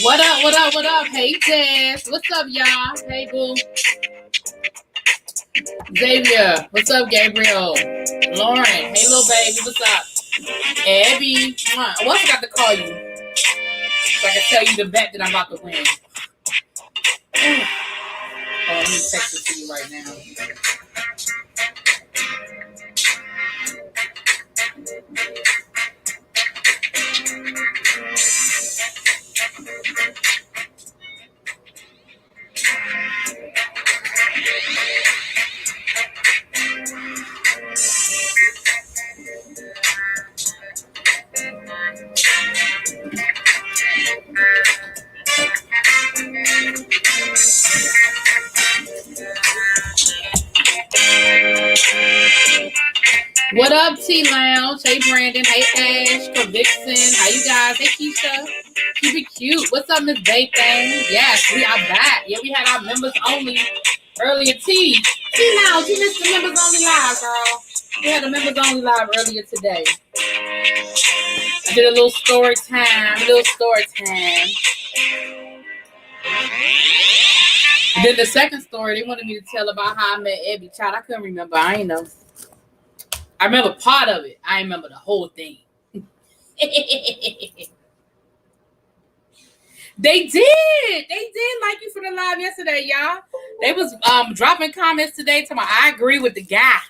What up, what up, what up? Hey, Jess. What's up, y'all? Hey, boo. Xavier. What's up, Gabriel? Lauren. Hey, little baby. What's up? Abby. I forgot to call you so I can tell you the bet that I'm about to win. Oh, let me text it to you right now. What up, T-Lounge? Hey, Brandon. Hey, Ash. Conviction. How you guys? Hey, Keisha. Keep it cute. What's up, Miss Bay Thing? Yes, we are back. Yeah, we had our members only earlier. T-Lounge, you missed the members only live, girl. We had a members only live earlier today. I did a little story time. And then the second story, they wanted me to tell about how I met Abby. Child, I couldn't remember. I ain't know. I remember part of it. I remember the whole thing. They did like you for the live yesterday, y'all. They was dropping comments today talking about, I agree with the guy.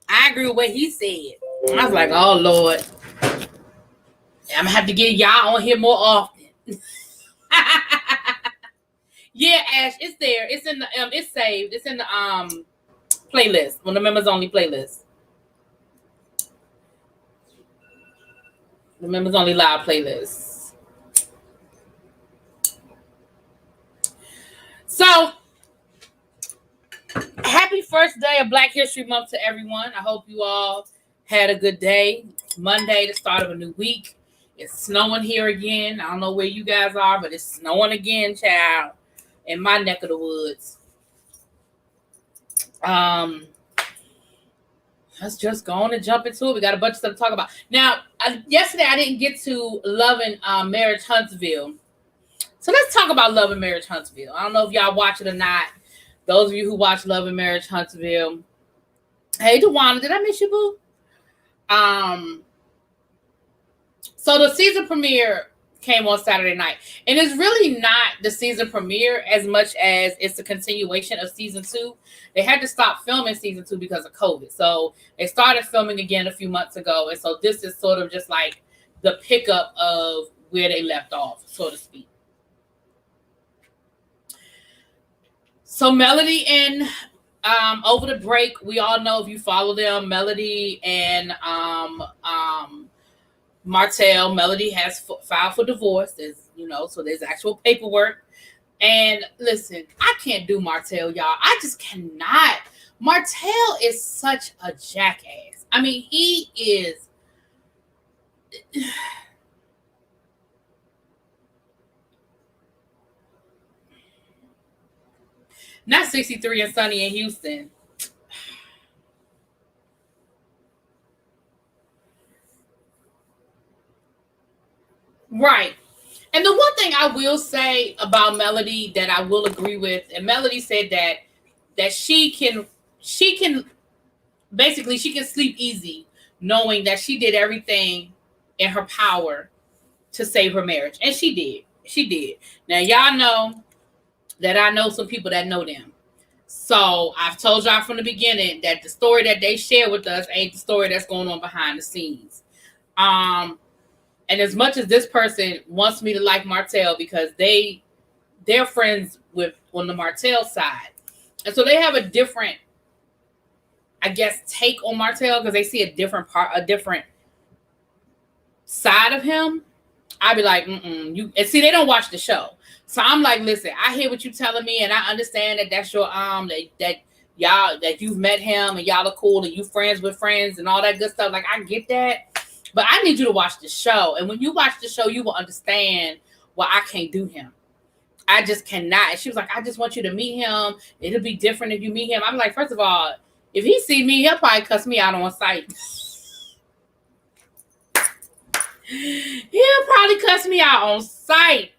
I agree with what he said. And I was like, oh Lord. I'm gonna have to get y'all on here more often. Yeah, Ash, it's there. It's in the it's saved. It's in the playlist, on the members only playlist. The members only live playlist. So, happy first day of Black History Month to everyone. I hope you all had a good day. It's Monday, the start of a new week. It's snowing here again. I don't know where you guys are, but it's snowing again, child, in my neck of the woods. Let's just go on and jump into it. We got a bunch of stuff to talk about. Now, yesterday I didn't get to Love and Marriage Huntsville. So let's talk about Love and Marriage Huntsville. I don't know if y'all watch it or not. Those of you who watch Love and Marriage Huntsville. Hey, Dewana, did I miss you, boo? So the season premiere came on Saturday night. And it's really not the season premiere as much as it's the continuation of season 2. They had to stop filming season 2 because of COVID. So they started filming again a few months ago. And so this is sort of just like the pickup of where they left off, so to speak. So Melody and over the break, we all know, if you follow them, Melody and Martell. Melody has filed for divorce. There's, so there's actual paperwork. And listen, I can't do Martell, y'all. I just cannot. Martell is such a jackass. I mean, he is. Not 63 and Sunny in Houston. Right. And the one thing I will say about Melody that I will agree with, and Melody said that she can basically she can sleep easy knowing that she did everything in her power to save her marriage. And she did. She did. Now, y'all know that I know some people that know them. So I've told y'all from the beginning that the story that they share with us ain't the story that's going on behind the scenes. And as much as this person wants me to like Martell because they're friends with on the Martell side. And so they have a different, I guess, take on Martell because they see a different side of him. I'd be like, and see, they don't watch the show. So I'm like, listen, I hear what you're telling me, and I understand that that's your that you've met him and y'all are cool and you friends with friends and all that good stuff. Like, I get that. But I need you to watch the show. And when you watch the show, you will understand why I can't do him. I just cannot. And she was like, I just want you to meet him. It'll be different if you meet him. I'm like, first of all, if he see me, he'll probably cuss me out on sight. He'll probably cuss me out on sight.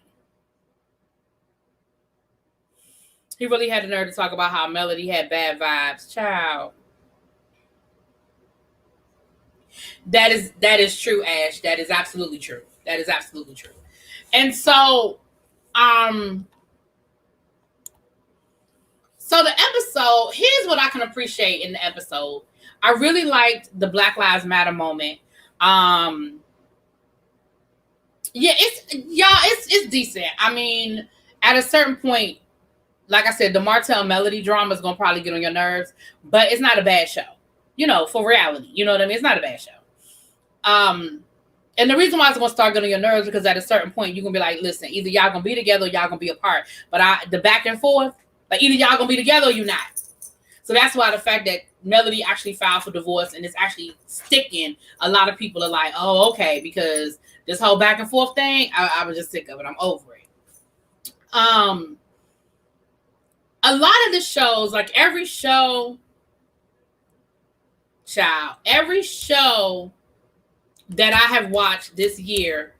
He really had the nerve to talk about how Melody had bad vibes. Child. That is true, Ash. That is absolutely true. That is absolutely true. And so, um, so the episode, here's what I can appreciate in the episode. I really liked the Black Lives Matter moment. Yeah, it's decent. I mean, at a certain point, like I said, the Martell Melody drama is gonna probably get on your nerves, but it's not a bad show. You know, for reality. You know what I mean? It's not a bad show. And the reason why it's gonna start getting on your nerves because at a certain point you're gonna be like, listen, either y'all gonna be together or y'all gonna be apart. But the back and forth, like either y'all gonna be together or you not. So that's why the fact that Melody actually filed for divorce and it's actually sticking, a lot of people are like, oh, okay, because this whole back and forth thing, I was just sick of it. I'm over it. A lot of the shows, like every show that I have watched this year,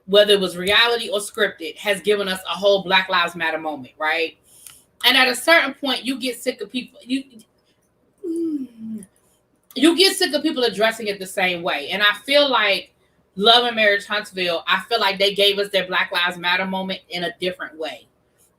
whether it was reality or scripted, has given us a whole Black Lives Matter moment, right? And at a certain point, you get sick of people. You get sick of people addressing it the same way. And I feel like Love and Marriage Huntsville, I feel like they gave us their Black Lives Matter moment in a different way.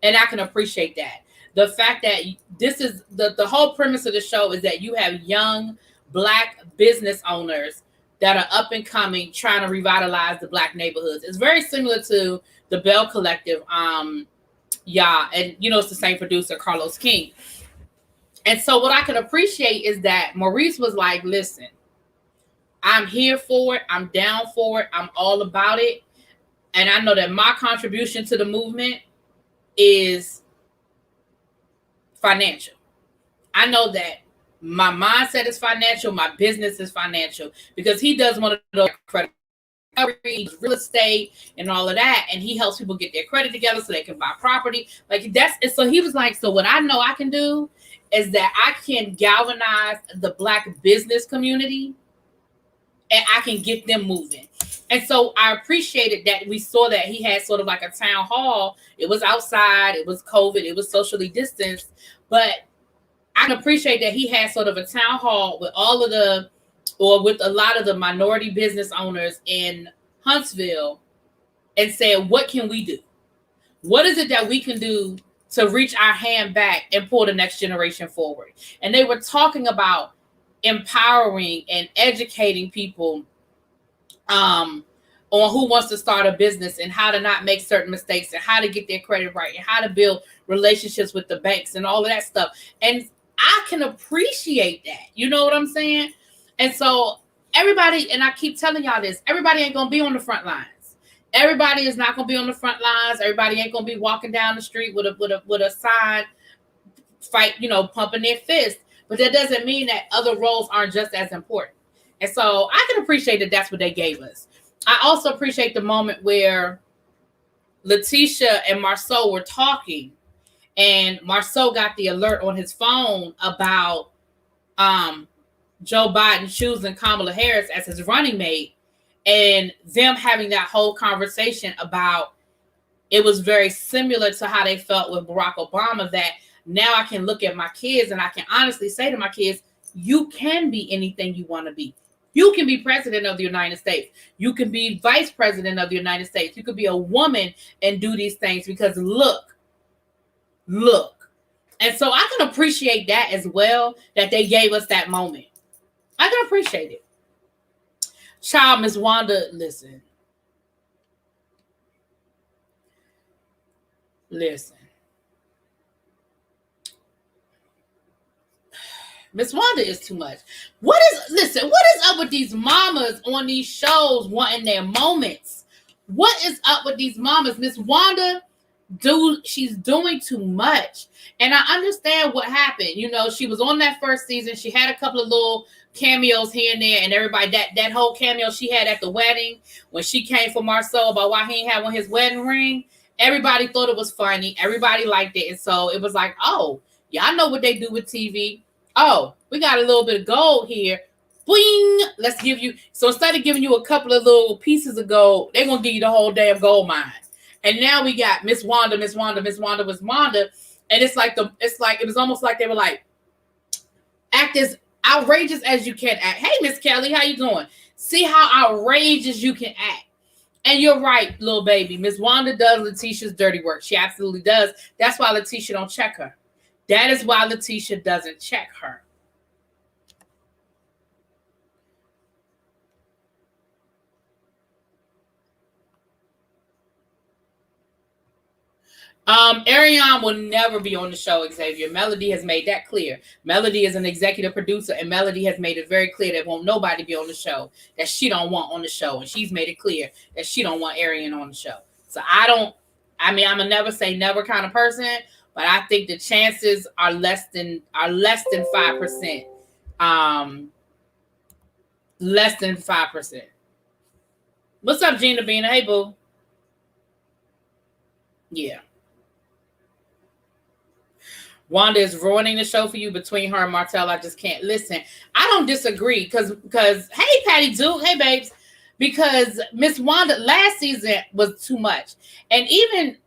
And I can appreciate that. The fact that this is the whole premise of the show is that you have young Black business owners that are up and coming, trying to revitalize the Black neighborhoods. It's very similar to the Bell Collective. Yeah, and you know, it's the same producer, Carlos King. And so what I can appreciate is that Maurice was like, listen, I'm here for it. I'm down for it. I'm all about it. And I know that my contribution to the movement is financial. I know that my mindset is financial. My business is financial because he does want to know credit, real estate and all of that. And he helps people get their credit together so they can buy property. Like that's, so he was like, so what I know I can do is that I can galvanize the Black business community and I can get them moving. And so I appreciated that we saw that he had sort of like a town hall. It was outside. It was COVID. It was socially distanced. But I can appreciate that he had sort of a town hall with all of the, or with a lot of the minority business owners in Huntsville and said, what can we do? What is it that we can do to reach our hand back and pull the next generation forward? And they were talking about empowering and educating people on who wants to start a business and how to not make certain mistakes and how to get their credit right and how to build relationships with the banks and all of that stuff. And I can appreciate that. You know what I'm saying? And so everybody, and I keep telling y'all this, everybody ain't gonna be on the front lines. Everybody is not gonna be on the front lines. Everybody ain't gonna be walking down the street with a sign, fight, you know, pumping their fist. But that doesn't mean that other roles aren't just as important. And so I can appreciate that that's what they gave us. I also appreciate the moment where Letitia and Marceau were talking, and Marceau got the alert on his phone about Joe Biden choosing Kamala Harris as his running mate, and them having that whole conversation about it was very similar to how they felt with Barack Obama, that now I can look at my kids and I can honestly say to my kids, you can be anything you want to be. You can be president of the United States. You can be vice president of the United States. You could be a woman and do these things because look. And so I can appreciate that as well, that they gave us that moment. I can appreciate it. Child, Miss Wanda, listen. Miss Wanda is too much. What is up with these mamas on these shows wanting their moments? What is up with these mamas? Miss Wanda, she's doing too much. And I understand what happened. You know, she was on that first season. She had a couple of little cameos here and there, and everybody, that whole cameo she had at the wedding when she came for Marceau about why he ain't had on his wedding ring. Everybody thought it was funny. Everybody liked it. And so it was like, oh, y'all know what they do with TV. Oh, we got a little bit of gold here. Boing! Let's give you. So instead of giving you a couple of little pieces of gold, they're gonna give you the whole damn gold mine. And now we got Miss Wanda, Miss Wanda, Miss Wanda, Miss Wanda, and it's like it was almost like they were like, act as outrageous as you can act. Hey, Miss Kelly, how you doing? See how outrageous you can act. And you're right, little baby. Miss Wanda does Letitia's dirty work. She absolutely does. That's why Letitia don't check her. That is why Letitia doesn't check her. Ariane will never be on the show, Xavier. Melody has made that clear. Melody is an executive producer, and Melody has made it very clear that won't nobody be on the show that she don't want on the show. And she's made it clear that she don't want Ariane on the show. So I'm a never say never kind of person, but I think the chances are less than 5%. Less than 5%. What's up, Gina Bina? Hey, boo. Yeah. Wanda is ruining the show for you between her and Martell. I just can't listen. I don't disagree because hey, Patty Duke, hey, babes, because Miss Wanda last season was too much. And even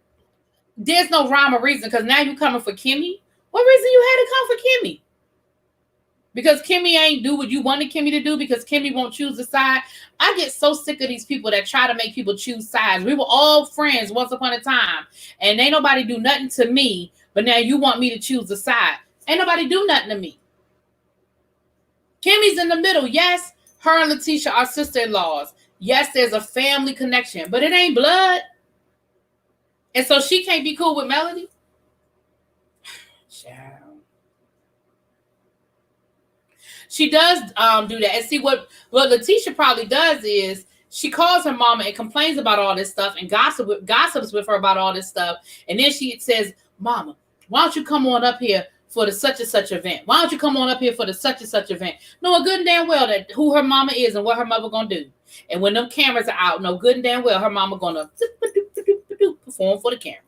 there's no rhyme or reason because now you coming for Kimmy. What reason you had to come for Kimmy? Because Kimmy ain't do what you wanted Kimmy to do because Kimmy won't choose a side. I get so sick of these people that try to make people choose sides. We were all friends once upon a time, and ain't nobody do nothing to me, but now you want me to choose a side. Ain't nobody do nothing to me. Kimmy's in the middle. Yes, her and Letitia are sister-in-laws. Yes, there's a family connection, but it ain't blood. And so she can't be cool with Melody? Child. She does do that. And see, what Letitia probably does is she calls her mama and complains about all this stuff and gossips with her about all this stuff. And then she says, Mama, why don't you come on up here for the such and such event? Why don't you come on up here for the such and such event? Knowing good and damn well that who her mama is and what her mother gonna do. And when them cameras are out, know good and damn well her mama gonna perform for the camera.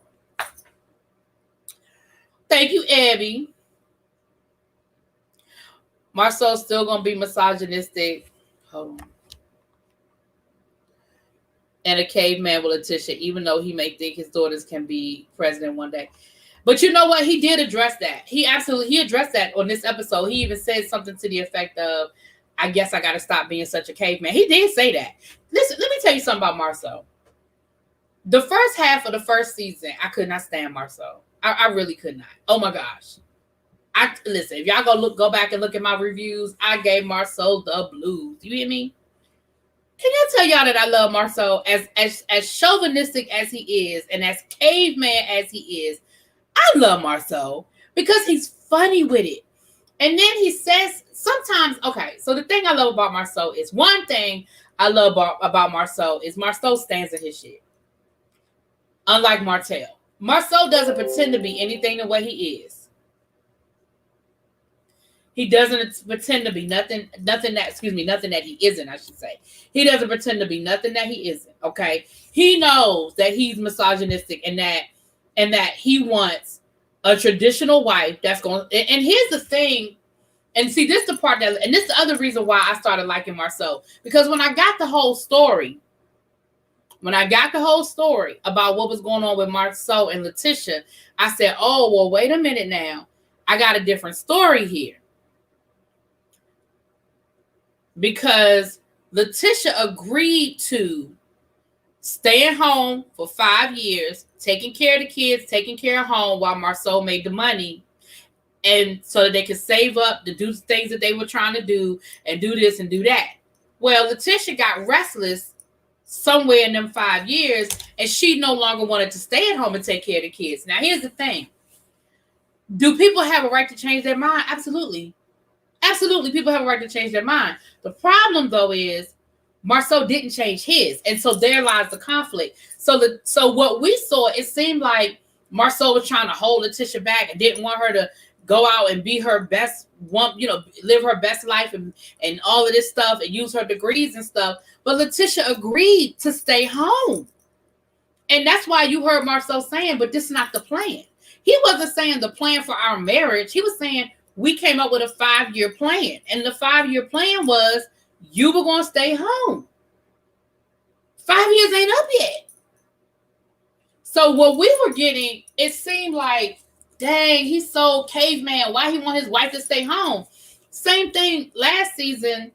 Thank you, Abby. Marcel's still gonna be misogynistic. Hold on. And a caveman with Letitia, even though he may think his daughters can be president one day. But you know what? He did address that. He addressed that on this episode. He even said something to the effect of, I guess I got to stop being such a caveman. He did say that. Listen, let me tell you something about Marcel. The first half of the first season, I could not stand Marcel. I really could not. Oh my gosh. Listen, if y'all go back and look at my reviews, I gave Marcel the blues. You hear me? Can I tell y'all that I love Marcel as chauvinistic as he is and as caveman as he is? I love Marcel because he's funny with it. And then he says sometimes, okay, so the thing I love about Marcel is one thing I love about Marcel is Marcel stands in his shit. Unlike Martell. Marcel doesn't pretend to be anything the way he is. He doesn't pretend to be nothing that he isn't, I should say. He doesn't pretend to be nothing that he isn't, okay? He knows that he's misogynistic and that he wants a traditional wife that's going to, and here's the thing, and see, this is the part that, and this is the other reason why I started liking Marcel, because when I got the whole story about what was going on with Marcel and Letitia, I said, oh, well, wait a minute now. I got a different story here. Because Letitia agreed to stay at home for 5 years, taking care of the kids, taking care of home while Marcel made the money, and so that they could save up to do the things that they were trying to do and do this and do that. Well, Letitia got restless somewhere in them 5 years, and she no longer wanted to stay at home and take care of the kids. Now, here's the thing. Do people have a right to change their mind? Absolutely. Absolutely, people have a right to change their mind. The problem, though, is Marcel didn't change his, and so there lies the conflict. So what we saw, it seemed like Marcel was trying to hold Letitia back and didn't want her to go out and be her best one, live her best life and all of this stuff and use her degrees and stuff. But Letitia agreed to stay home, and that's why you heard Marcel saying, "But this is not the plan." He wasn't saying the plan for our marriage. He was saying, we came up with a 5-year plan. And the 5-year plan was you were going to stay home. 5 years ain't up yet. So what we were getting, it seemed like, dang, he's so caveman. Why he want his wife to stay home? Same thing last season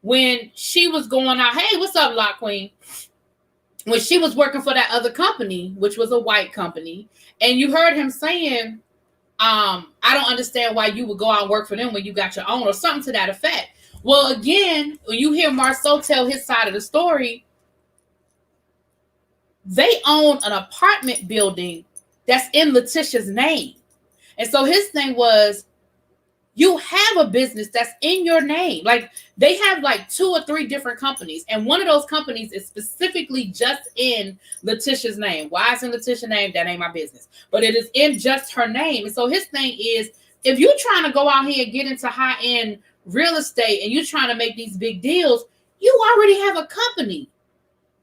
when she was going out. Hey, what's up, Lock Queen? When she was working for that other company, which was a white company, and you heard him saying, I don't understand why you would go out and work for them when you got your own, or something to that effect. Well, again, when you hear Marceau tell his side of the story, they own an apartment building that's in Letitia's name. And so his thing was, you have a business that's in your name. Like, they have like 2 or 3 different companies. And one of those companies is specifically just in Letitia's name. Why it's in Letitia's name, that ain't my business. But it is in just her name. And so his thing is, if you're trying to go out here and get into high-end real estate and you're trying to make these big deals, you already have a company.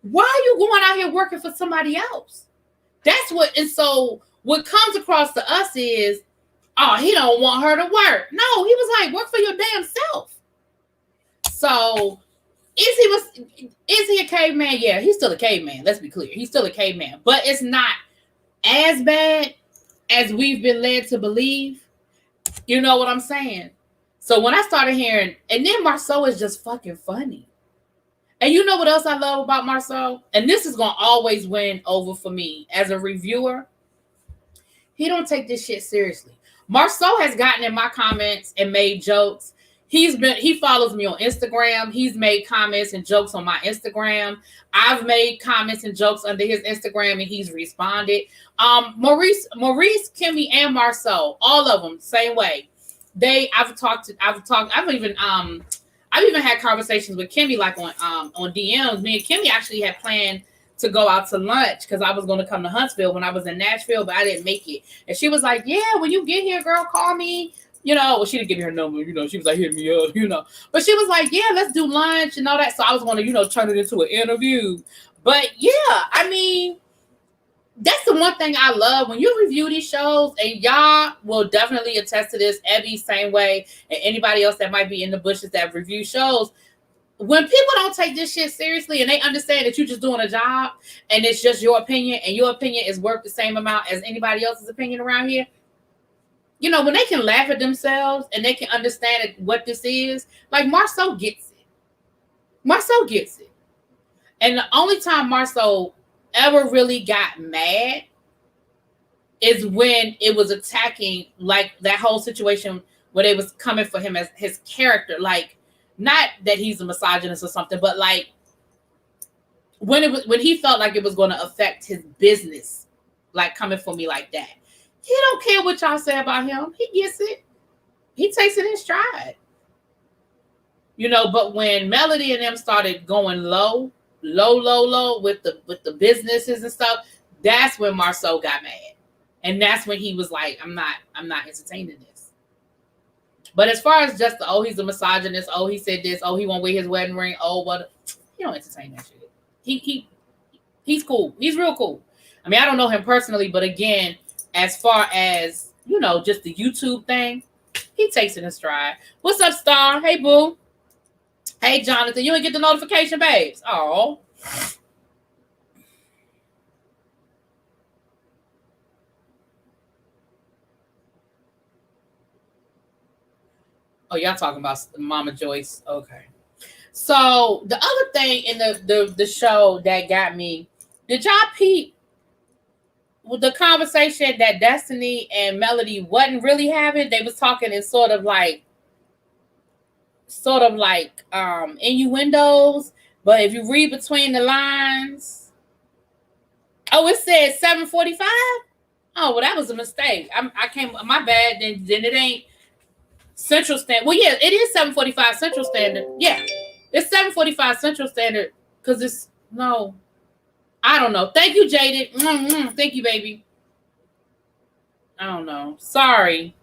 Why are you going out here working for somebody else? That's what, and so what comes across to us is, oh, he don't want her to work. No, he was like, work for your damn self. So is he a caveman? Yeah, he's still a caveman. Let's be clear. He's still a caveman, but it's not as bad as we've been led to believe. You know what I'm saying? So when I started hearing, and then Marceau is just fucking funny. And you know what else I love about Marceau? And this is going to always win over for me as a reviewer. He don't take this shit seriously. Marceau has gotten in my comments and made jokes. He follows me on Instagram. He's made comments and jokes on my Instagram. I've made comments and jokes under his Instagram and he's responded. Maurice, Kimmy, and Marceau, all of them, same way. I've even had conversations with Kimmy, like on DMs. Me and Kimmy actually had planned to go out to lunch because I was going to come to Huntsville when I was in Nashville, but I didn't make it. And she was like, yeah, when you get here, girl, call me. Well, she didn't give me her number, she was like, hit me up, But she was like, yeah, let's do lunch and all that. So I was going to, turn it into an interview. But yeah, I mean, that's the one thing I love when you review these shows, and y'all will definitely attest to this, Ebby, same way, and anybody else that might be in the bushes that review shows. When people don't take this shit seriously and they understand that you're just doing a job and it's just your opinion and your opinion is worth the same amount as anybody else's opinion around here, when they can laugh at themselves and they can understand what this is, like Marceau gets it. Marceau gets it. And the only time Marceau ever really got mad is when it was attacking, like that whole situation where they was coming for him as his character, like, not that he's a misogynist or something, but like when he felt like it was going to affect his business, like coming for me like that. He don't care what y'all say about him. He gets it. He takes it in stride. But when Melody and them started going low with the businesses and stuff, that's when Marceau got mad. And that's when he was like, I'm not entertaining this. But as far as just, he's a misogynist, he said this, he won't wear his wedding ring, what, he don't entertain that shit. He's cool. He's real cool. I mean, I don't know him personally, but again, as far as, just the YouTube thing, he takes it in stride. What's up, Star? Hey, boo. Hey, Jonathan, you didn't get the notification, babes. Oh, y'all talking about Mama Joyce. Okay. So the other thing in the show that got me, did y'all peep with the conversation that Destiny and Melody wasn't really having? They was talking in sort of like innuendos, but if you read between the lines, it said 7:45. Oh, well, that was a mistake. I came, my bad. Then it ain't Central Standard. Well, yeah, it is 7:45 Central Standard. Yeah, it's 7:45 Central Standard because it's I don't know. Thank you, Jaded. Thank you, baby. I don't know. Sorry.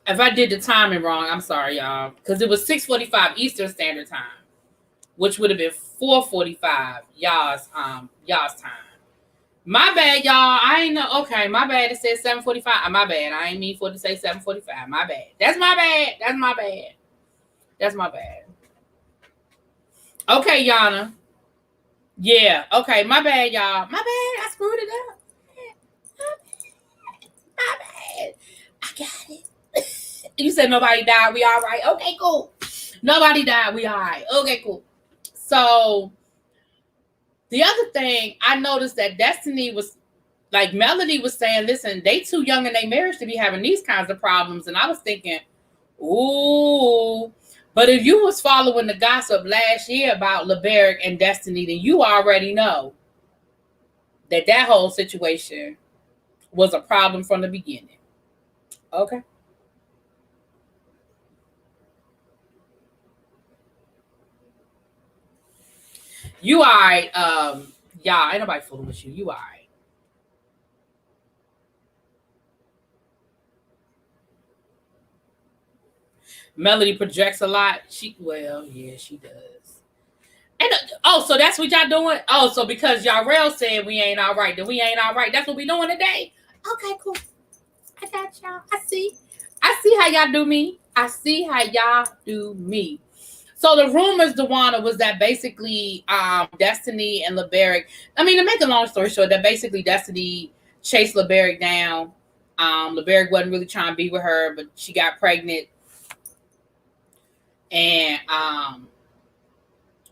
If I did the timing wrong, I'm sorry, y'all. Because it was 6:45 Eastern Standard Time, which would have been 4:45 y'all's time. My bad, y'all. I ain't know. Okay, my bad. It said 7:45. My bad. I ain't mean for it to say 7:45. My bad. That's my bad. That's my bad. That's my bad. Okay, Yana. Yeah. Okay, my bad, y'all. My bad. I screwed it up. My bad. I got it. You said nobody died. We all right. Okay, cool. Nobody died. We all right. Okay, cool. So the other thing I noticed that Destiny was like Melody was saying, listen, they too young in their marriage to be having these kinds of problems. And I was thinking, ooh. But if you was following the gossip last year about LeBerick and Destiny, then you already know that that whole situation was a problem from the beginning. Okay. You all right. Yeah, ain't nobody fooling with you. You all right. Melody projects a lot. Well, yeah, she does. And oh, so that's what y'all doing? Oh, so because y'all rail said we ain't all right, then we ain't all right. That's what we doing today. Okay, cool. I got y'all. I see. I see how y'all do me. I see how y'all do me. So the rumors, Dewana, was that basically Destiny and LeBerick. I mean, to make a long story short, that basically Destiny chased LeBerick down. LeBerick wasn't really trying to be with her, but she got pregnant, and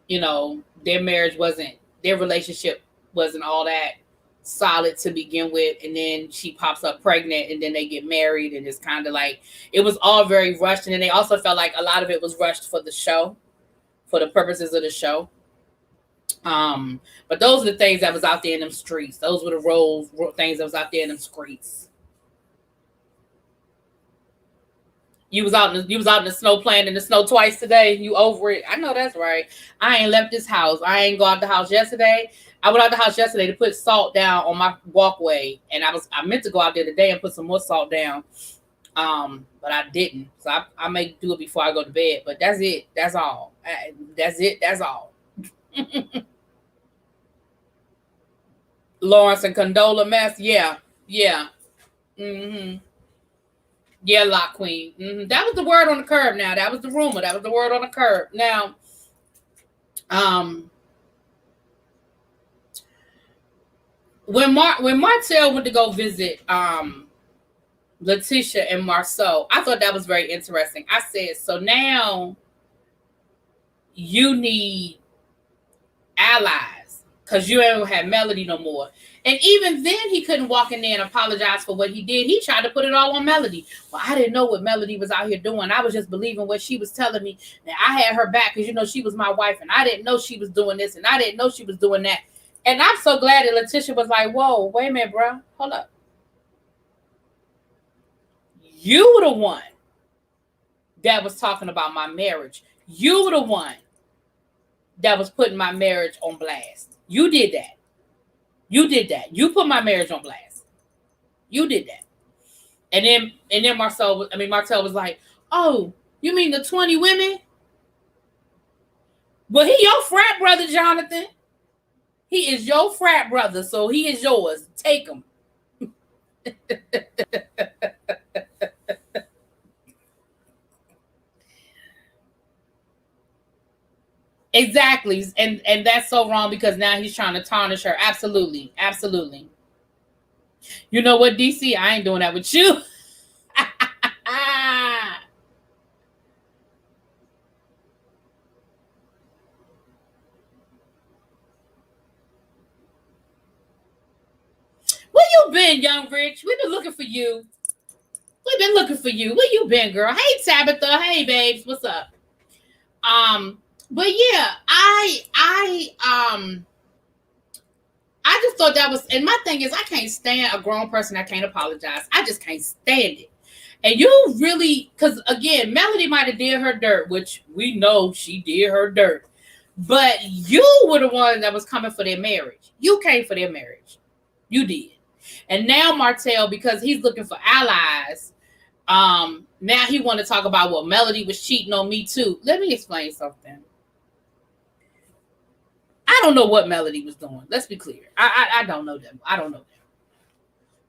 you know, their relationship wasn't all that solid to begin with, and then she pops up pregnant, and then they get married, and it's kind of like it was all very rushed, and then they also felt like a lot of it was rushed for the show, for the purposes of the show. But those are the things that was out there in them streets. Those were the things that was out there in them streets. You was out in the snow playing in the snow twice today. You over it? I know that's right. I ain't left this house. I ain't go out the house yesterday. I went out the house yesterday to put salt down on my walkway, and I meant to go out there today and put some more salt down. But I didn't. So I may do it before I go to bed. But that's it. That's all. That's it. That's all. Lawrence and Condola mess. Yeah. Yeah. Mm-hmm. Yeah, Lock Queen. That was the word on the curb now. That was the rumor. That was the word on the curb. Now, um, when Martell went to go visit Letitia and Marceau, I thought that was very interesting. I said, so now you need allies because you don't have Melody no more. And even then, he couldn't walk in there and apologize for what he did. He tried to put it all on Melody. Well, I didn't know what Melody was out here doing. I was just believing what she was telling me. And I had her back because, you know, she was my wife. And I didn't know she was doing this. And I didn't know she was doing that. And I'm so glad that Letitia was like, whoa, wait a minute, bro. Hold up. You were the one that was talking about my marriage. You were the one that was putting my marriage on blast. You did that. You did that. You put my marriage on blast. You did that. And then Martell was like, oh, you mean the 20 women? Well, he your frat brother, Jonathan. He is your frat brother, so he is yours. Take him. Exactly. And that's so wrong because now he's trying to tarnish her. Absolutely. Absolutely. You know what, DC? I ain't doing that with you. Where you been, Young Rich? We've been looking for you. We've been looking for you. Where you been, girl? Hey, Tabitha. Hey, babes. What's up? But yeah, I just thought that was, and my thing is, I can't stand a grown person that can't apologize. I just can't stand it. And you really, because again, Melody might have did her dirt, which we know she did her dirt. But you were the one that was coming for their marriage. You came for their marriage. You did. And now Martell, because he's looking for allies, now he want to talk about, well, Melody was cheating on me too. Let me explain something. I I don't know what Melody was doing. Let's be clear. I don't know them. I don't know them.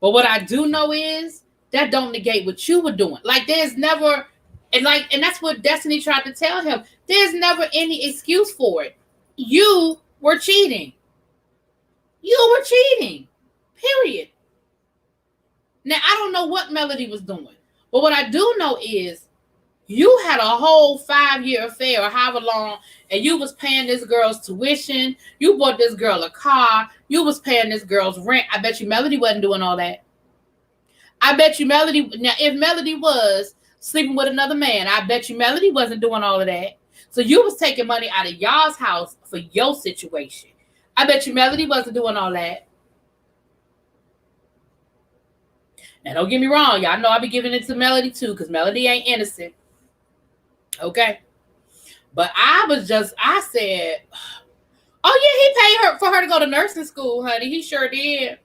But what I do know is that don't negate what you were doing. Like there's never, and that's what Destiny tried to tell him. There's never any excuse for it. You were cheating. You were cheating. Period. Now I don't know what Melody was doing, but what I do know is you had a whole 5-year affair or however long, and you was paying this girl's tuition. You bought this girl a car. You was paying this girl's rent. I bet you Melody wasn't doing all that. I bet you Melody, now if Melody was sleeping with another man, I bet you Melody wasn't doing all of that. So you was taking money out of y'all's house for your situation. I bet you Melody wasn't doing all that. Now don't get me wrong. Y'all know I be giving it to Melody too, because Melody ain't innocent. Okay. But I said, oh yeah, he paid her for her to go to nursing school, honey. He sure did.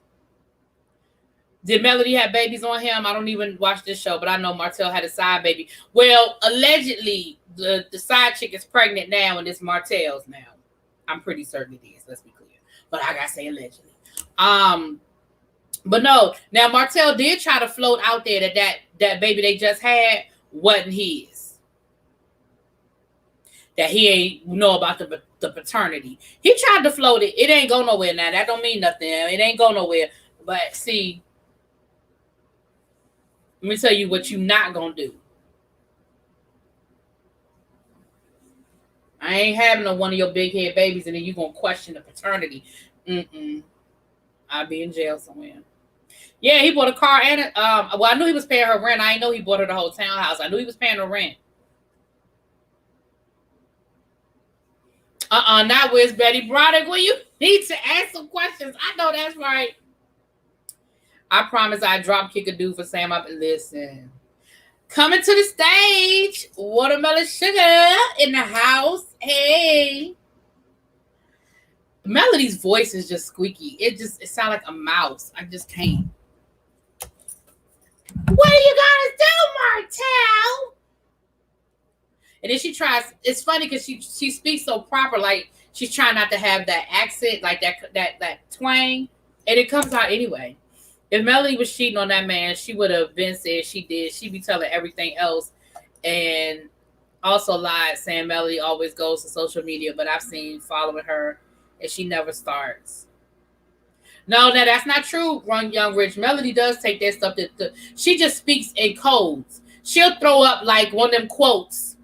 Did Melody have babies on him? I don't even watch this show, but I know Martell had a side baby. Well, allegedly, the side chick is pregnant now, and it's Martell's now. I'm pretty certain it is. Let's be clear. But I gotta say allegedly. But no. Now Martell did try to float out there that baby they just had wasn't his. That he ain't know about the paternity. He tried to float it. It ain't go nowhere now. That don't mean nothing. It ain't go nowhere. But see, let me tell you what you not gonna do. I ain't having one of your big head babies and then you gonna question the paternity. I'll be in jail somewhere. Yeah, he bought a car and well, I knew he was paying her rent. I didn't know he bought her the whole townhouse. I knew he was paying her rent. Not where's Betty Broderick. Well, you need to ask some questions. I know that's right. I promise I drop kick a dude for Sam up and listen. Coming to the stage, Watermelon Sugar in the house. Hey. Melody's voice is just squeaky. It sounds like a mouse. I just can't. What are you gonna do, Martell? And then she tries. It's funny because she speaks so proper, like she's trying not to have that accent, like that twang, and it comes out anyway. If Melody was cheating on that man, she would have been said she did. She'd be telling everything else, and also lied, saying Melody always goes to social media, but I've seen following her, and she never starts. No, that's not true. Run Young Rich. Melody does take that stuff. She just speaks in codes. She'll throw up like one of them quotes.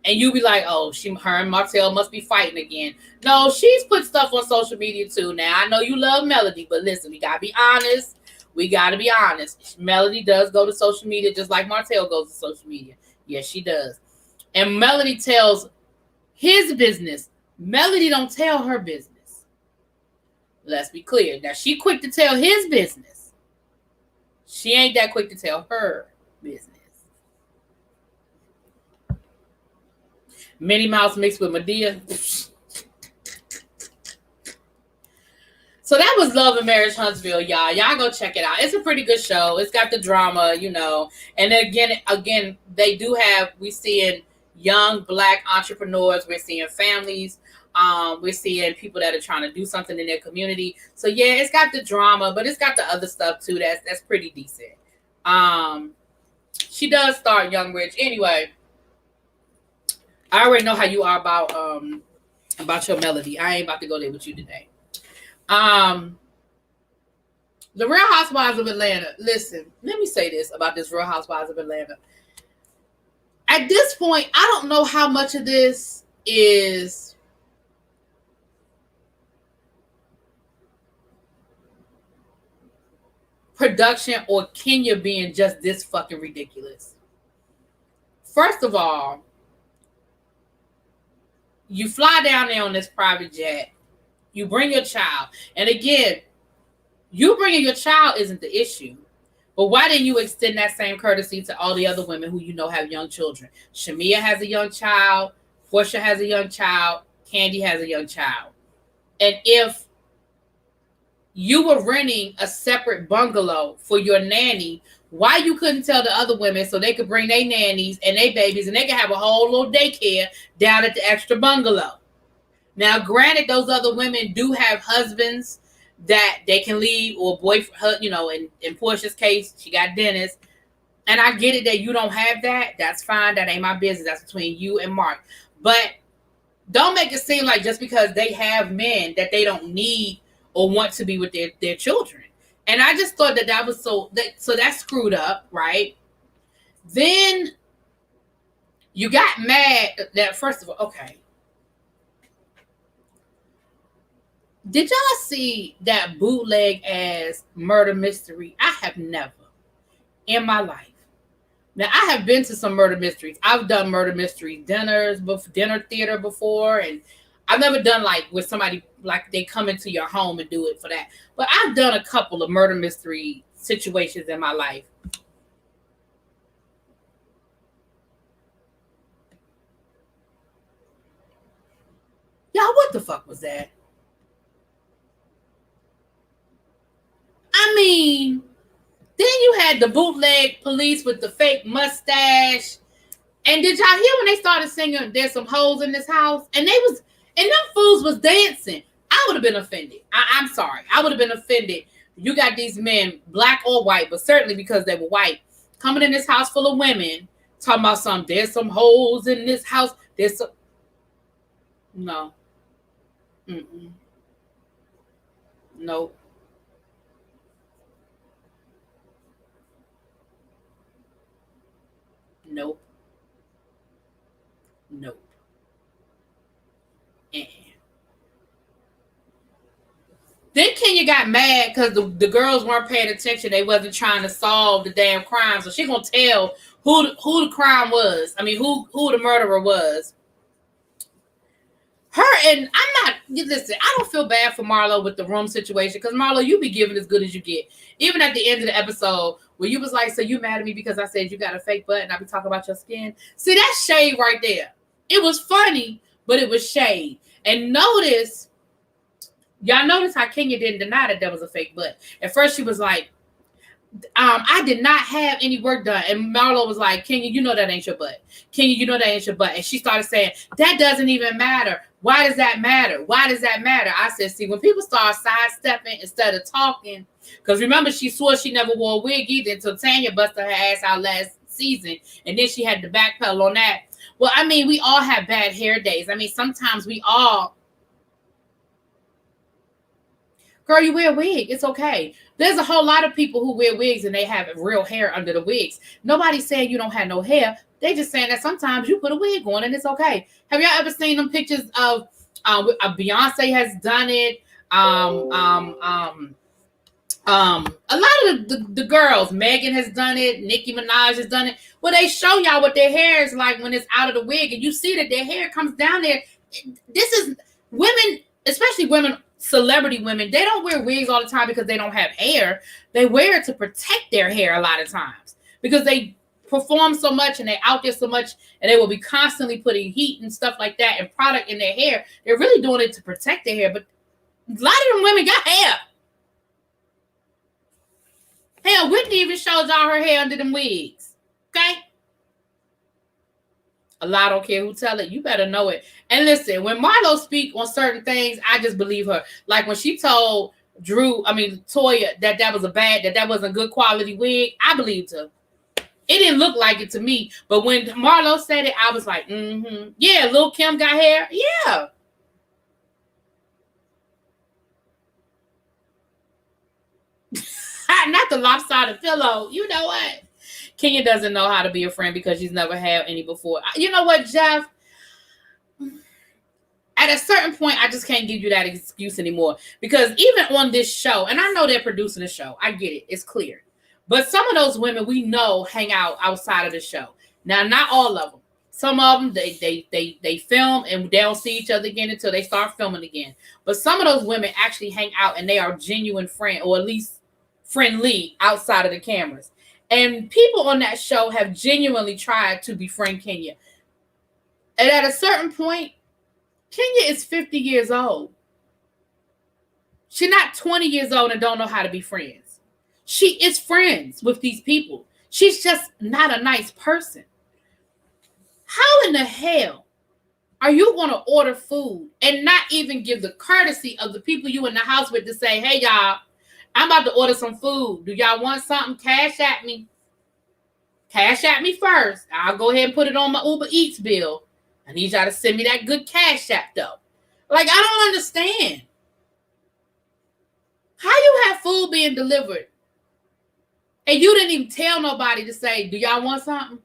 And you be like, oh, her and Martell must be fighting again. No, she's put stuff on social media too. Now, I know you love Melody, but listen, we got to be honest. We got to be honest. Melody does go to social media just like Martell goes to social media. Yes, she does. And Melody tells his business. Melody don't tell her business. Let's be clear. Now, she quick to tell his business. She ain't that quick to tell her business. Minnie Mouse mixed with Medea. So that was Love and Marriage Huntsville, y'all. Y'all go check it out. It's a pretty good show. It's got the drama, you know. And then again, they do have, we're seeing young Black entrepreneurs. We're seeing families. We're seeing people that are trying to do something in their community. So yeah, it's got the drama, but it's got the other stuff too. That's pretty decent. She does star Young Rich. Anyway, I already know how you are about your Melody. I ain't about to go there with you today. The Real Housewives of Atlanta. Listen, let me say this about this Real Housewives of Atlanta. At this point, I don't know how much of this is production or Kenya being just this fucking ridiculous. First of all, you fly down there on this private jet. You bring your child. And again, you bringing your child isn't the issue. But why didn't you extend that same courtesy to all the other women who you know have young children? Shamia has a young child. Portia has a young child. Candy has a young child. And if you were renting a separate bungalow for your nanny, why you couldn't tell the other women so they could bring their nannies and their babies and they could have a whole little daycare down at the extra bungalow? Now, granted, those other women do have husbands that they can leave, or boyfriend, you know, in Portia's case, she got Dennis. And I get it that you don't have that. That's fine. That ain't my business. That's between you and Mark. But don't make it seem like just because they have men that they don't need or want to be with their children. And I just thought that was so that's screwed up, right? Then you got mad that, first of all, okay. Did y'all see that bootleg ass murder mystery? I have never in my life. Now, I have been to some murder mysteries. I've done murder mystery dinner theater before, and I've never done like with somebody like they come into your home and do it for that. But I've done a couple of murder mystery situations in my life. Y'all, what the fuck was that? I mean, then you had the bootleg police with the fake mustache. And did y'all hear when they started singing "There's Some Hoes in This House"? And them fools was dancing. I would have been offended. I'm sorry. I would have been offended. You got these men, black or white, but certainly because they were white, coming in this house full of women, talking about there's some hoes in this house. There's some. No. Mm-mm. Nope. Nope. Nope. Then Kenya got mad because the girls weren't paying attention. They wasn't trying to solve the damn crime. So she gonna tell who the crime was. I mean, who the murderer was. Her, and I'm not, listen, I don't feel bad for Marlo with the room situation, because Marlo, you be giving as good as you get. Even at the end of the episode, where you was like, so you mad at me because I said you got a fake butt and I be talking about your skin? See, that's shade right there. It was funny, but it was shade. And y'all notice how Kenya didn't deny that there was a fake butt. At first she was like, I did not have any work done. And Marlo was like, Kenya, you know that ain't your butt. Kenya, you know that ain't your butt. And she started saying, that doesn't even matter. Why does that matter? Why does that matter? I said, see, when people start sidestepping instead of talking, because remember, she swore she never wore a wig either until Tanya busted her ass out last season. And then she had to backpedal on that. Well, I mean, we all have bad hair days. I mean, sometimes we all. Girl, you wear a wig. It's okay. There's a whole lot of people who wear wigs and they have real hair under the wigs. Nobody's saying you don't have no hair. They just saying that sometimes you put a wig on and it's okay. Have y'all ever seen them pictures of Beyonce has done it? A lot of the girls, Megan has done it, Nicki Minaj has done it. Well, they show y'all what their hair is like when it's out of the wig, and you see that their hair comes down there. This is women, especially women, celebrity women, they don't wear wigs all the time because they don't have hair. They wear it to protect their hair a lot of times because they perform so much and they out there so much, and they will be constantly putting heat and stuff like that and product in their hair. They're really doing it to protect their hair, but a lot of them women got hair. Hell, Whitney even showed y'all her hair under them wigs. Okay? A lot don't care who tell it. You better know it. And listen, when Marlo speak on certain things, I just believe her. Like when she told Toya that wasn't good quality wig, I believed her. It didn't look like it to me. But when Marlo said it, I was like, yeah, Lil' Kim got hair. Yeah. Not the lopsided pillow. You know what? Kenya doesn't know how to be a friend because she's never had any before. You know what, Jeff? At a certain point, I just can't give you that excuse anymore. Because even on this show, and I know they're producing the show. I get it. It's clear. But some of those women we know hang out outside of the show. Now, not all of them. Some of them, they film and they don't see each other again until they start filming again. But some of those women actually hang out and they are genuine friends, or at least friendly outside of the cameras. And people on that show have genuinely tried to befriend Kenya. And at a certain point, Kenya is 50 years old. She's not 20 years old and don't know how to be friends. She is friends with these people. She's just not a nice person. How in the hell are you going to order food and not even give the courtesy of the people you in the house with to say, hey, y'all, I'm about to order some food. Do y'all want something? Cash at me. Cash at me first. I'll go ahead and put it on my Uber Eats bill. I need y'all to send me that good cash app, though. Like, I don't understand. How you have food being delivered and you didn't even tell nobody to say, do y'all want something?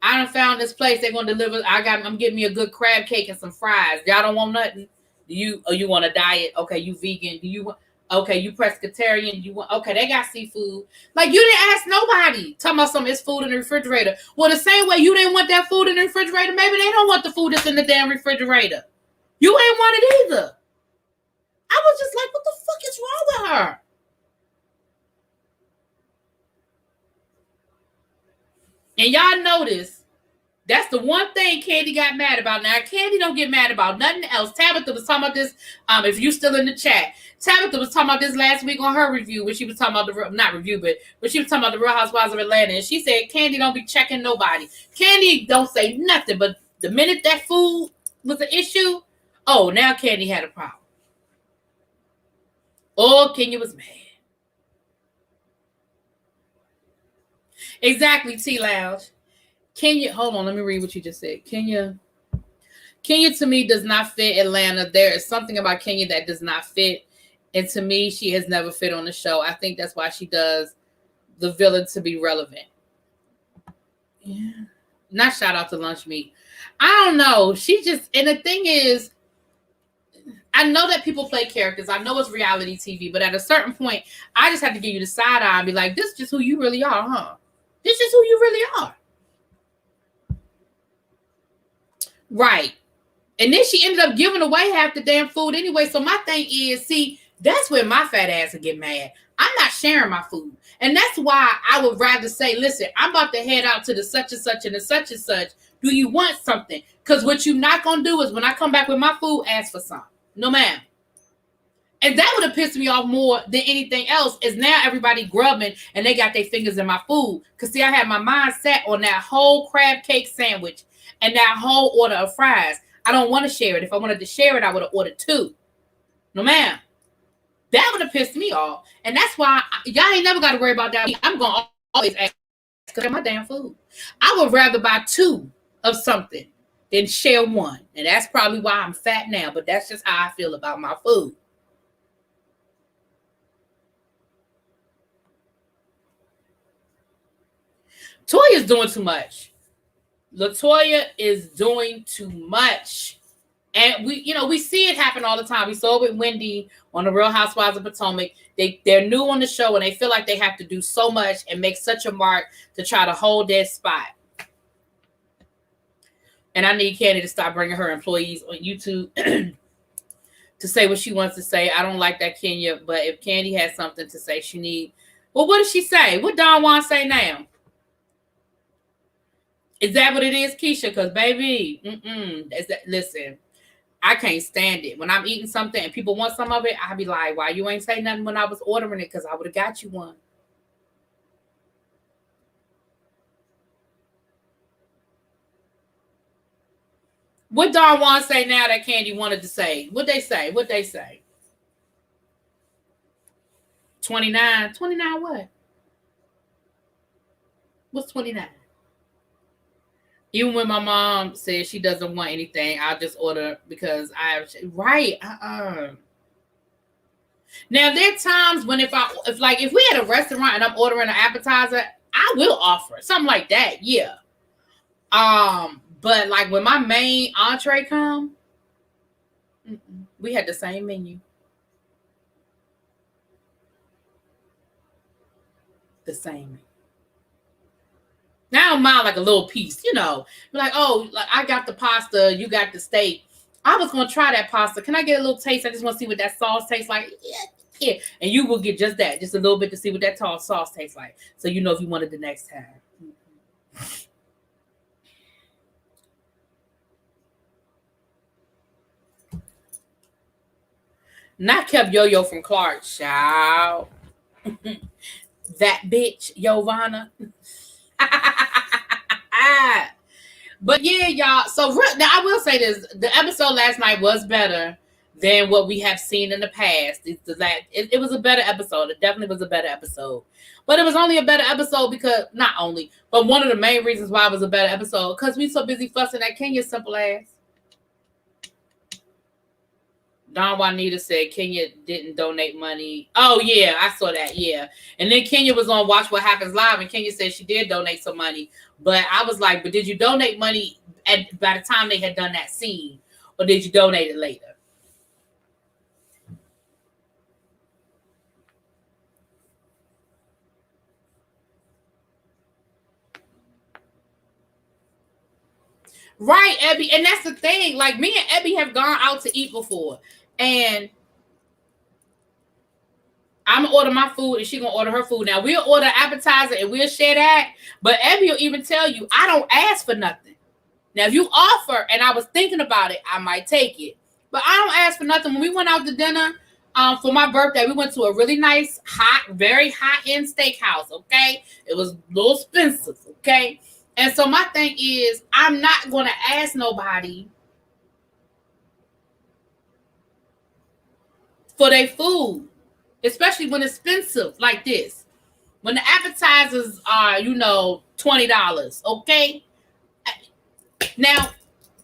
I done found this place. They're gonna deliver. I'm getting me a good crab cake and some fries. Y'all don't want nothing. You want a diet? Okay, you vegan. Do you want? Okay, you pescatarian. You want? Okay, they got seafood. Like, you didn't ask nobody. Talking about some it's food in the refrigerator. Well, the same way you didn't want that food in the refrigerator, maybe they don't want the food that's in the damn refrigerator. You ain't want it either. I was just like, what the fuck is wrong with her? And y'all notice that's the one thing Candy got mad about. Now, Candy don't get mad about nothing else. Tabitha was talking about this. If you still in the chat, Tabitha was talking about this last week on her review when she was talking about when she was talking about the Real Housewives of Atlanta. And she said Candy don't be checking nobody. Candy don't say nothing. But the minute that food was an issue, oh, now Candy had a problem. Oh, Kenya was mad. Exactly, T Lounge. Kenya, hold on, let me read what you just said. Kenya to me does not fit Atlanta. There is something about Kenya that does not fit. And to me, she has never fit on the show. I think that's why she does the villain to be relevant. Yeah. Not shout out to Lunch Meat. I don't know. She just, and the thing is, I know that people play characters. I know it's reality TV, but at a certain point, I just have to give you the side eye and be like, this is just who you really are, huh? This is who you really are. Right. And then she ended up giving away half the damn food anyway. So my thing is, see, that's where my fat ass would get mad. I'm not sharing my food. And that's why I would rather say, listen, I'm about to head out to the such and such and the such and such. Do you want something? Because what you're not going to do is when I come back with my food, ask for some. No, ma'am. And that would have pissed me off more than anything else is now everybody grubbing and they got their fingers in my food. Because, see, I had my mind set on that whole crab cake sandwich and that whole order of fries. I don't want to share it. If I wanted to share it, I would have ordered 2. No, ma'am. That would have pissed me off. And that's why y'all ain't never got to worry about that. I'm going to always ask because my damn food. I would rather buy 2 of something than share 1. And that's probably why I'm fat now. But that's just how I feel about my food. Toya's doing too much. LaToya is doing too much. And we see it happen all the time. We saw it with Wendy on the Real Housewives of Potomac. They're new on the show and they feel like they have to do so much and make such a mark to try to hold their spot. And I need Candy to stop bringing her employees on YouTube to say what she wants to say. I don't like that, Kenya. But if Candy has something to say, she need. Well, what does she say? What Don Juan say now? Is that what it is, Keisha? Because, baby, listen, I can't stand it. When I'm eating something and people want some of it, I be like, why you ain't say nothing when I was ordering it? Because I would have got you one. What Don Juan say now that Candy wanted to say? What they say? 29. 29 what? What's 29? Even when my mom says she doesn't want anything, I'll just order because I have right. Now there are times when if we had a restaurant and I'm ordering an appetizer, I will offer something like that. Yeah. But like when my main entree come, we had the same menu. The same. Now I don't mind like a little piece, like, oh, like I got the pasta, you got the steak. I was gonna try that pasta. Can I get a little taste? I just want to see what that sauce tastes like. Yeah. And you will get just that, just a little bit to see what that sauce tastes like. So you know if you want it the next time. Not kept Yo-Yo from Clark, child. That bitch, Giovanna. But yeah, y'all. So now I will say this: the episode last night was better than what we have seen in the past. It was a better episode. It definitely was a better episode. But it was only a better episode because not only, but one of the main reasons why it was a better episode because we so busy fussing at Kenya's simple ass. Don Juanita said Kenya didn't donate money. Oh yeah, I saw that. Yeah, and then Kenya was on Watch What Happens Live, and Kenya said she did donate some money. But I was like, but did you donate money by the time they had done that scene, or did you donate it later? Right, Abby, and that's the thing. Like me and Abby have gone out to eat before, and I'm gonna order my food and she gonna order her food. Now we'll order appetizer and we'll share that. But Abby will even tell you, I don't ask for nothing. Now if you offer and I was thinking about it, I might take it. But I don't ask for nothing. When we went out to dinner for my birthday, we went to a really nice, very high-end steakhouse. Okay, it was a little expensive. Okay, and so my thing is, I'm not gonna ask nobody for their food. Especially when it's expensive like this. When the appetizers are, $20, okay? Now,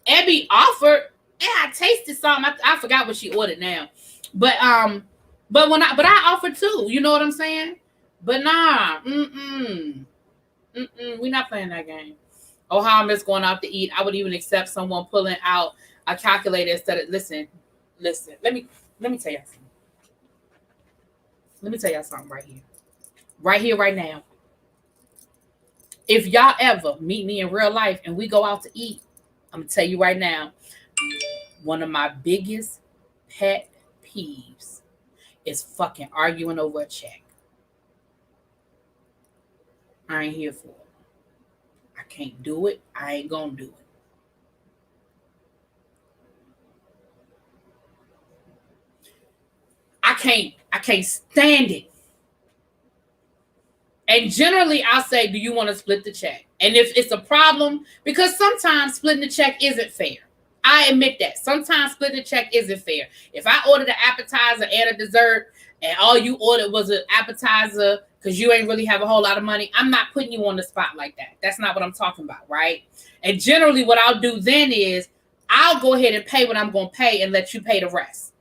Abby offered, and I tasted something. I forgot what she ordered now. But I offered too. You know what I'm saying? But nah, we're not playing that game. Oh, how I miss going out to eat. I would even accept someone pulling out a calculator instead of listen. Let me tell you something. Let me tell y'all something right here. Right here, right now. If y'all ever meet me in real life and we go out to eat, I'm going to tell you right now, one of my biggest pet peeves is fucking arguing over a check. I ain't here for it. I can't do it. I ain't going to do it. I can't stand it. And generally, I'll say, do you want to split the check? And if it's a problem, because sometimes splitting the check isn't fair. I admit that. Sometimes splitting the check isn't fair. If I ordered an appetizer and a dessert, and all you ordered was an appetizer because you ain't really have a whole lot of money, I'm not putting you on the spot like that. That's not what I'm talking about, right? And generally, what I'll do then is I'll go ahead and pay what I'm going to pay and let you pay the rest.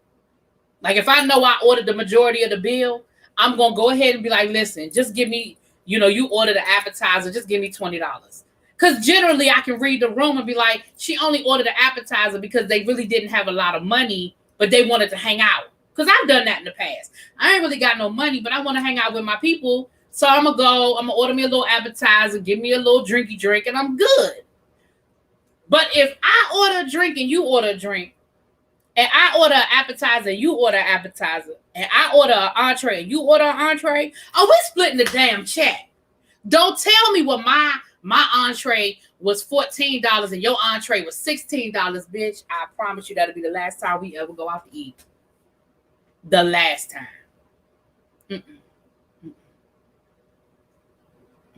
Like if I know I ordered the majority of the bill, I'm going to go ahead and be like, listen, just give me, you ordered an appetizer, just give me $20. Because generally I can read the room and be like, she only ordered an appetizer because they really didn't have a lot of money, but they wanted to hang out. Because I've done that in the past. I ain't really got no money, but I want to hang out with my people. So I'm going to order me a little appetizer, give me a little drinky drink, and I'm good. But if I order a drink and you order a drink, and I order an appetizer, and you order an appetizer, and I order an entree, and you order an entree, oh, we're splitting the damn check. Don't tell me what my entree was $14 and your entree was $16, bitch. I promise you that'll be the last time we ever go out to eat. The last time. Mm-mm.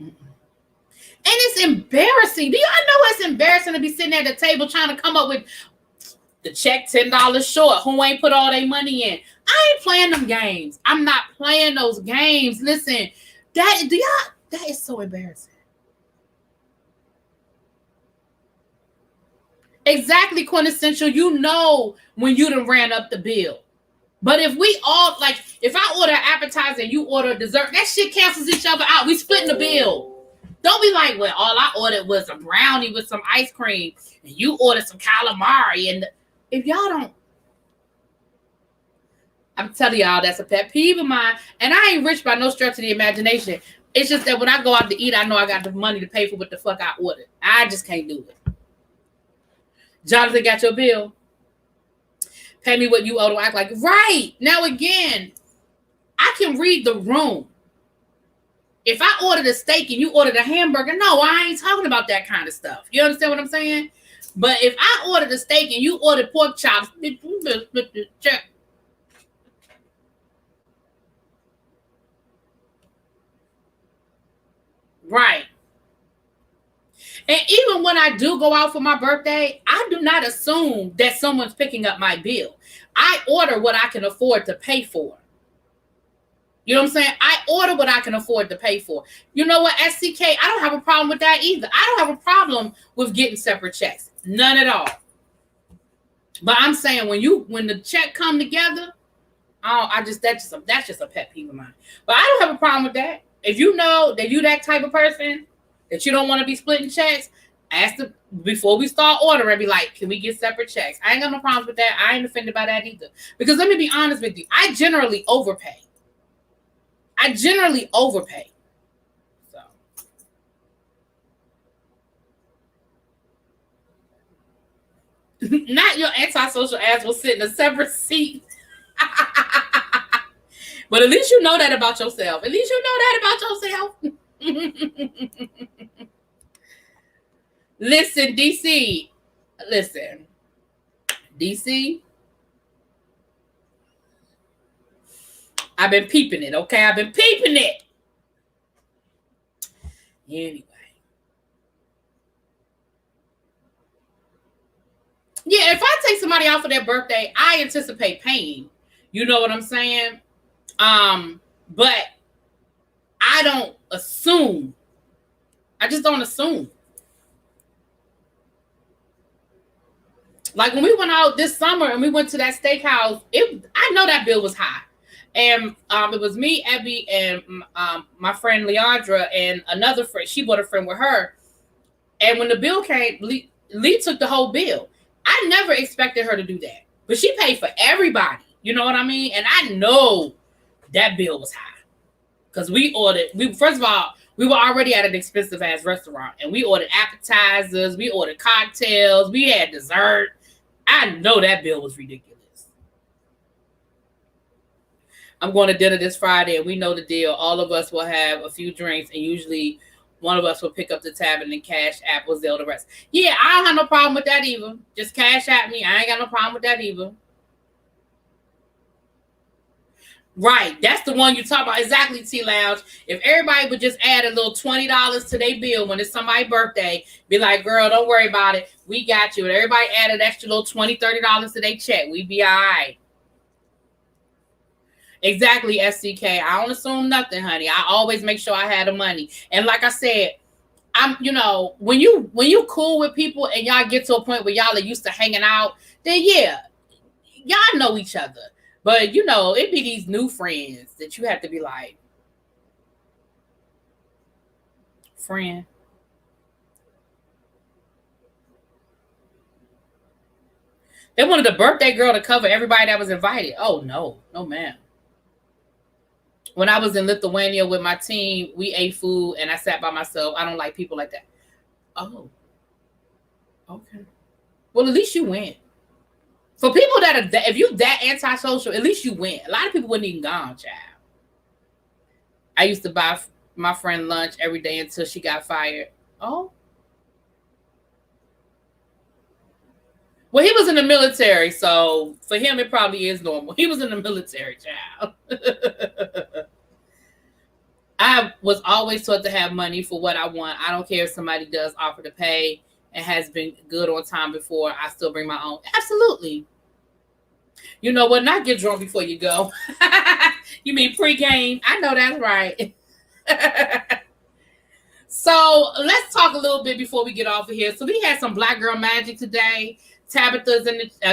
Mm-mm. And it's embarrassing. Do y'all know it's embarrassing to be sitting at the table trying to come up with the check $10 short? Who ain't put all their money in? I ain't playing them games. I'm not playing those games. Listen, that is so embarrassing. Exactly, quintessential. When you done ran up the bill. But if we all, like, if I order an appetizer and you order a dessert, that shit cancels each other out. We splitting the bill. Don't be like, well, all I ordered was a brownie with some ice cream, and you ordered some calamari. And if y'all don't, I'm telling y'all, that's a pet peeve of mine. And I ain't rich by no stretch of the imagination. It's just that when I go out to eat, I know I got the money to pay for what the fuck I ordered. I just can't do it. Jonathan got your bill. Pay me what you owe. Don't act like right. Now again, I can read the room. If I ordered a steak and you ordered a hamburger, no, I ain't talking about that kind of stuff. You understand what I'm saying? But if I ordered a steak and you ordered pork chops, right. And even when I do go out for my birthday, I do not assume that someone's picking up my bill. I order what I can afford to pay for. You know what I'm saying? I order what I can afford to pay for. You know what, SCK? I don't have a problem with that either. I don't have a problem with getting separate checks. None at all. But I'm saying when the check come together, that's just a pet peeve of mine. But I don't have a problem with that. If you know that you that type of person that you don't want to be splitting checks, before we start ordering, be like, can we get separate checks? I ain't got no problems with that. I ain't offended by that either. Because let me be honest with you, I generally overpay. So not your antisocial ass will sit in a separate seat. But at least you know that about yourself. Listen, DC. I've been peeping it, okay? I've been peeping it. Anyway. Yeah, if I take somebody out for their birthday, I anticipate paying. You know what I'm saying? But I don't assume. I just don't assume. Like when we went out this summer and we went to that steakhouse, I know that bill was high. And it was me, Abby, and my friend Leandra, and another friend. She brought a friend with her. And when the bill came, Lee took the whole bill. I never expected her to do that. But she paid for everybody. You know what I mean? And I know that bill was high. Because first of all, we were already at an expensive ass restaurant. And we ordered appetizers. We ordered cocktails. We had dessert. I know that bill was ridiculous. I'm going to dinner this Friday, and we know the deal. All of us will have a few drinks, and usually one of us will pick up the tab and then cash app will Zelle the rest. Yeah, I don't have no problem with that either. Just cash at me. I ain't got no problem with that either. Right, that's the one you talk about. Exactly, T-Lounge. If everybody would just add a little $20 to their bill when it's somebody's birthday, be like, girl, don't worry about it. We got you. And everybody add an extra little $20, $30 to their check. We be all right. Exactly, SCK. I don't assume nothing, honey. I always make sure I have the money. And like I said, when you cool with people and y'all get to a point where y'all are used to hanging out, then yeah, y'all know each other. But it be these new friends that you have to be like, friend. They wanted the birthday girl to cover everybody that was invited. Oh no, ma'am. When I was in Lithuania with my team, we ate food and I sat by myself. I don't like people like that. Oh, okay. Well, at least you went. For people if you that antisocial, at least you went. A lot of people wouldn't even gone, child. I used to buy my friend lunch every day until she got fired. Oh. Well, he was in the military, so for him, it probably is normal. He was in the military, child. I was always taught to have money for what I want. I don't care if somebody does offer to pay and has been good on time before. I still bring my own. Absolutely. You know what? Not get drunk before you go. You mean pre-game? I know that's right. So let's talk a little bit before we get off of here. So we had some Black Girl Magic today. Tabitha's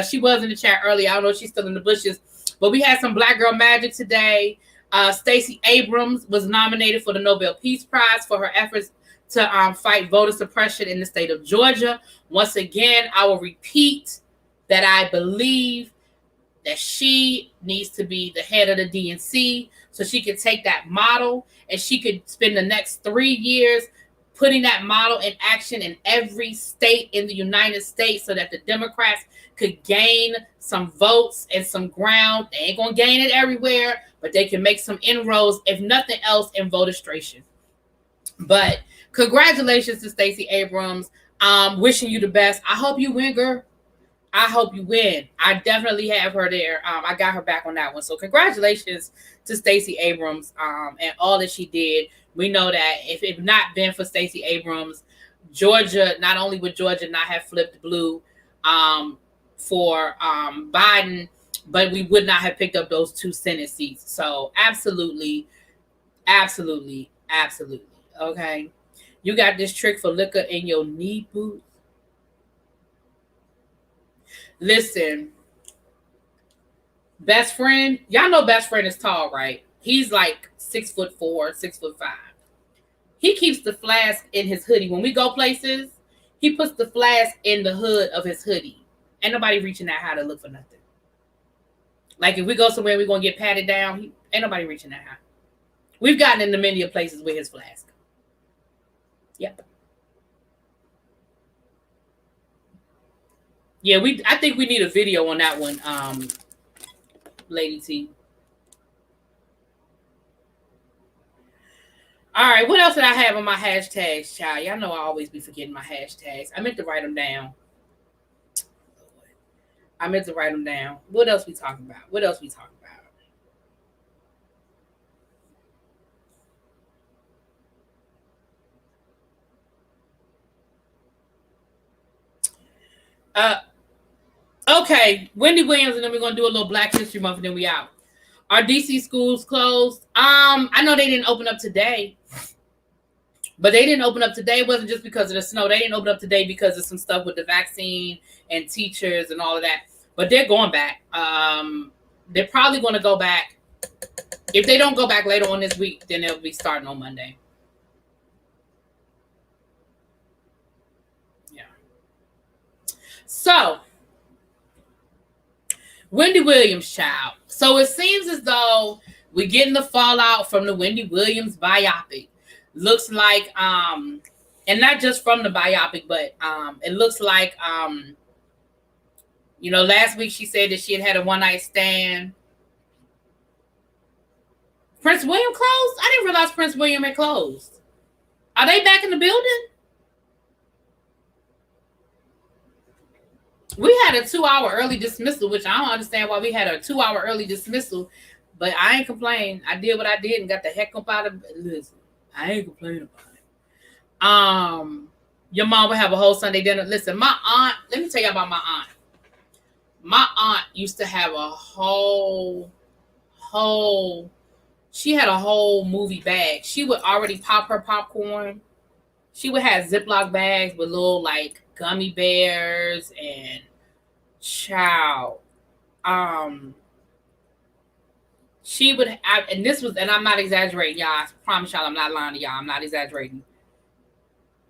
she was in the chat earlier. I don't know if she's still in the bushes, but we had some Black Girl Magic today. Stacey Abrams was nominated for the Nobel Peace Prize for her efforts to fight voter suppression in the state of Georgia. Once again, I will repeat that I believe that she needs to be the head of the DNC so she could take that model and she could spend the next 3 years putting that model in action in every state in the United States so that the Democrats could gain some votes and some ground. They ain't going to gain it everywhere, but they can make some inroads, if nothing else, in voter-stration. But congratulations to Stacey Abrams. Wishing you the best. I hope you win, girl. I hope you win. I definitely have her there. I got her back on that one. So congratulations to Stacey Abrams and all that she did. We know that if it not been for Stacey Abrams, Georgia, not only would Georgia not have flipped blue for Biden, but we would not have picked up those 2 Senate seats. So absolutely, absolutely, absolutely. Okay. You got this trick for liquor in your knee boots. Listen, best friend, y'all know best friend is tall, right? He's like 6'4", 6'5". He keeps the flask in his hoodie. When we go places, he puts the flask in the hood of his hoodie. Ain't nobody reaching that high to look for nothing. Like if we go somewhere, we're going to get patted down. Ain't nobody reaching that high. We've gotten into many places with his flask. Yep. Yeah, I think we need a video on that one, Lady T. All right, what else did I have on my hashtags, child? Y'all know I always be forgetting my hashtags. I meant to write them down. What else we talking about? Okay, Wendy Williams, and then we're gonna do a little Black History Month, and then we out. Are DC schools closed? I know they didn't open up today, but they didn't open up today. It wasn't just because of the snow. They didn't open up today because of some stuff with the vaccine and teachers and all of that. But they're going back. They're probably going to go back. If they don't go back later on this week, then they'll be starting on Monday. Yeah. So, Wendy Williams, child. So it seems as though we're getting the fallout from the Wendy Williams biopic. Looks like, and not just from the biopic, but it looks like, last week she said that she had a one-night stand. Prince William closed? I didn't realize Prince William had closed. Are they back in the building? We had a 2-hour early dismissal, which I don't understand why we had a 2-hour early dismissal, but I ain't complaining. I did what I did and got the heck up out of it. Listen, I ain't complaining about it. Your mom would have a whole Sunday dinner. Listen, my aunt, let me tell you about my aunt. My aunt used to have a she had a whole movie bag. She would already pop her popcorn. She would have Ziploc bags with little like gummy bears and chow. She would have, and I'm not exaggerating, y'all. I promise y'all I'm not lying to y'all. I'm not exaggerating.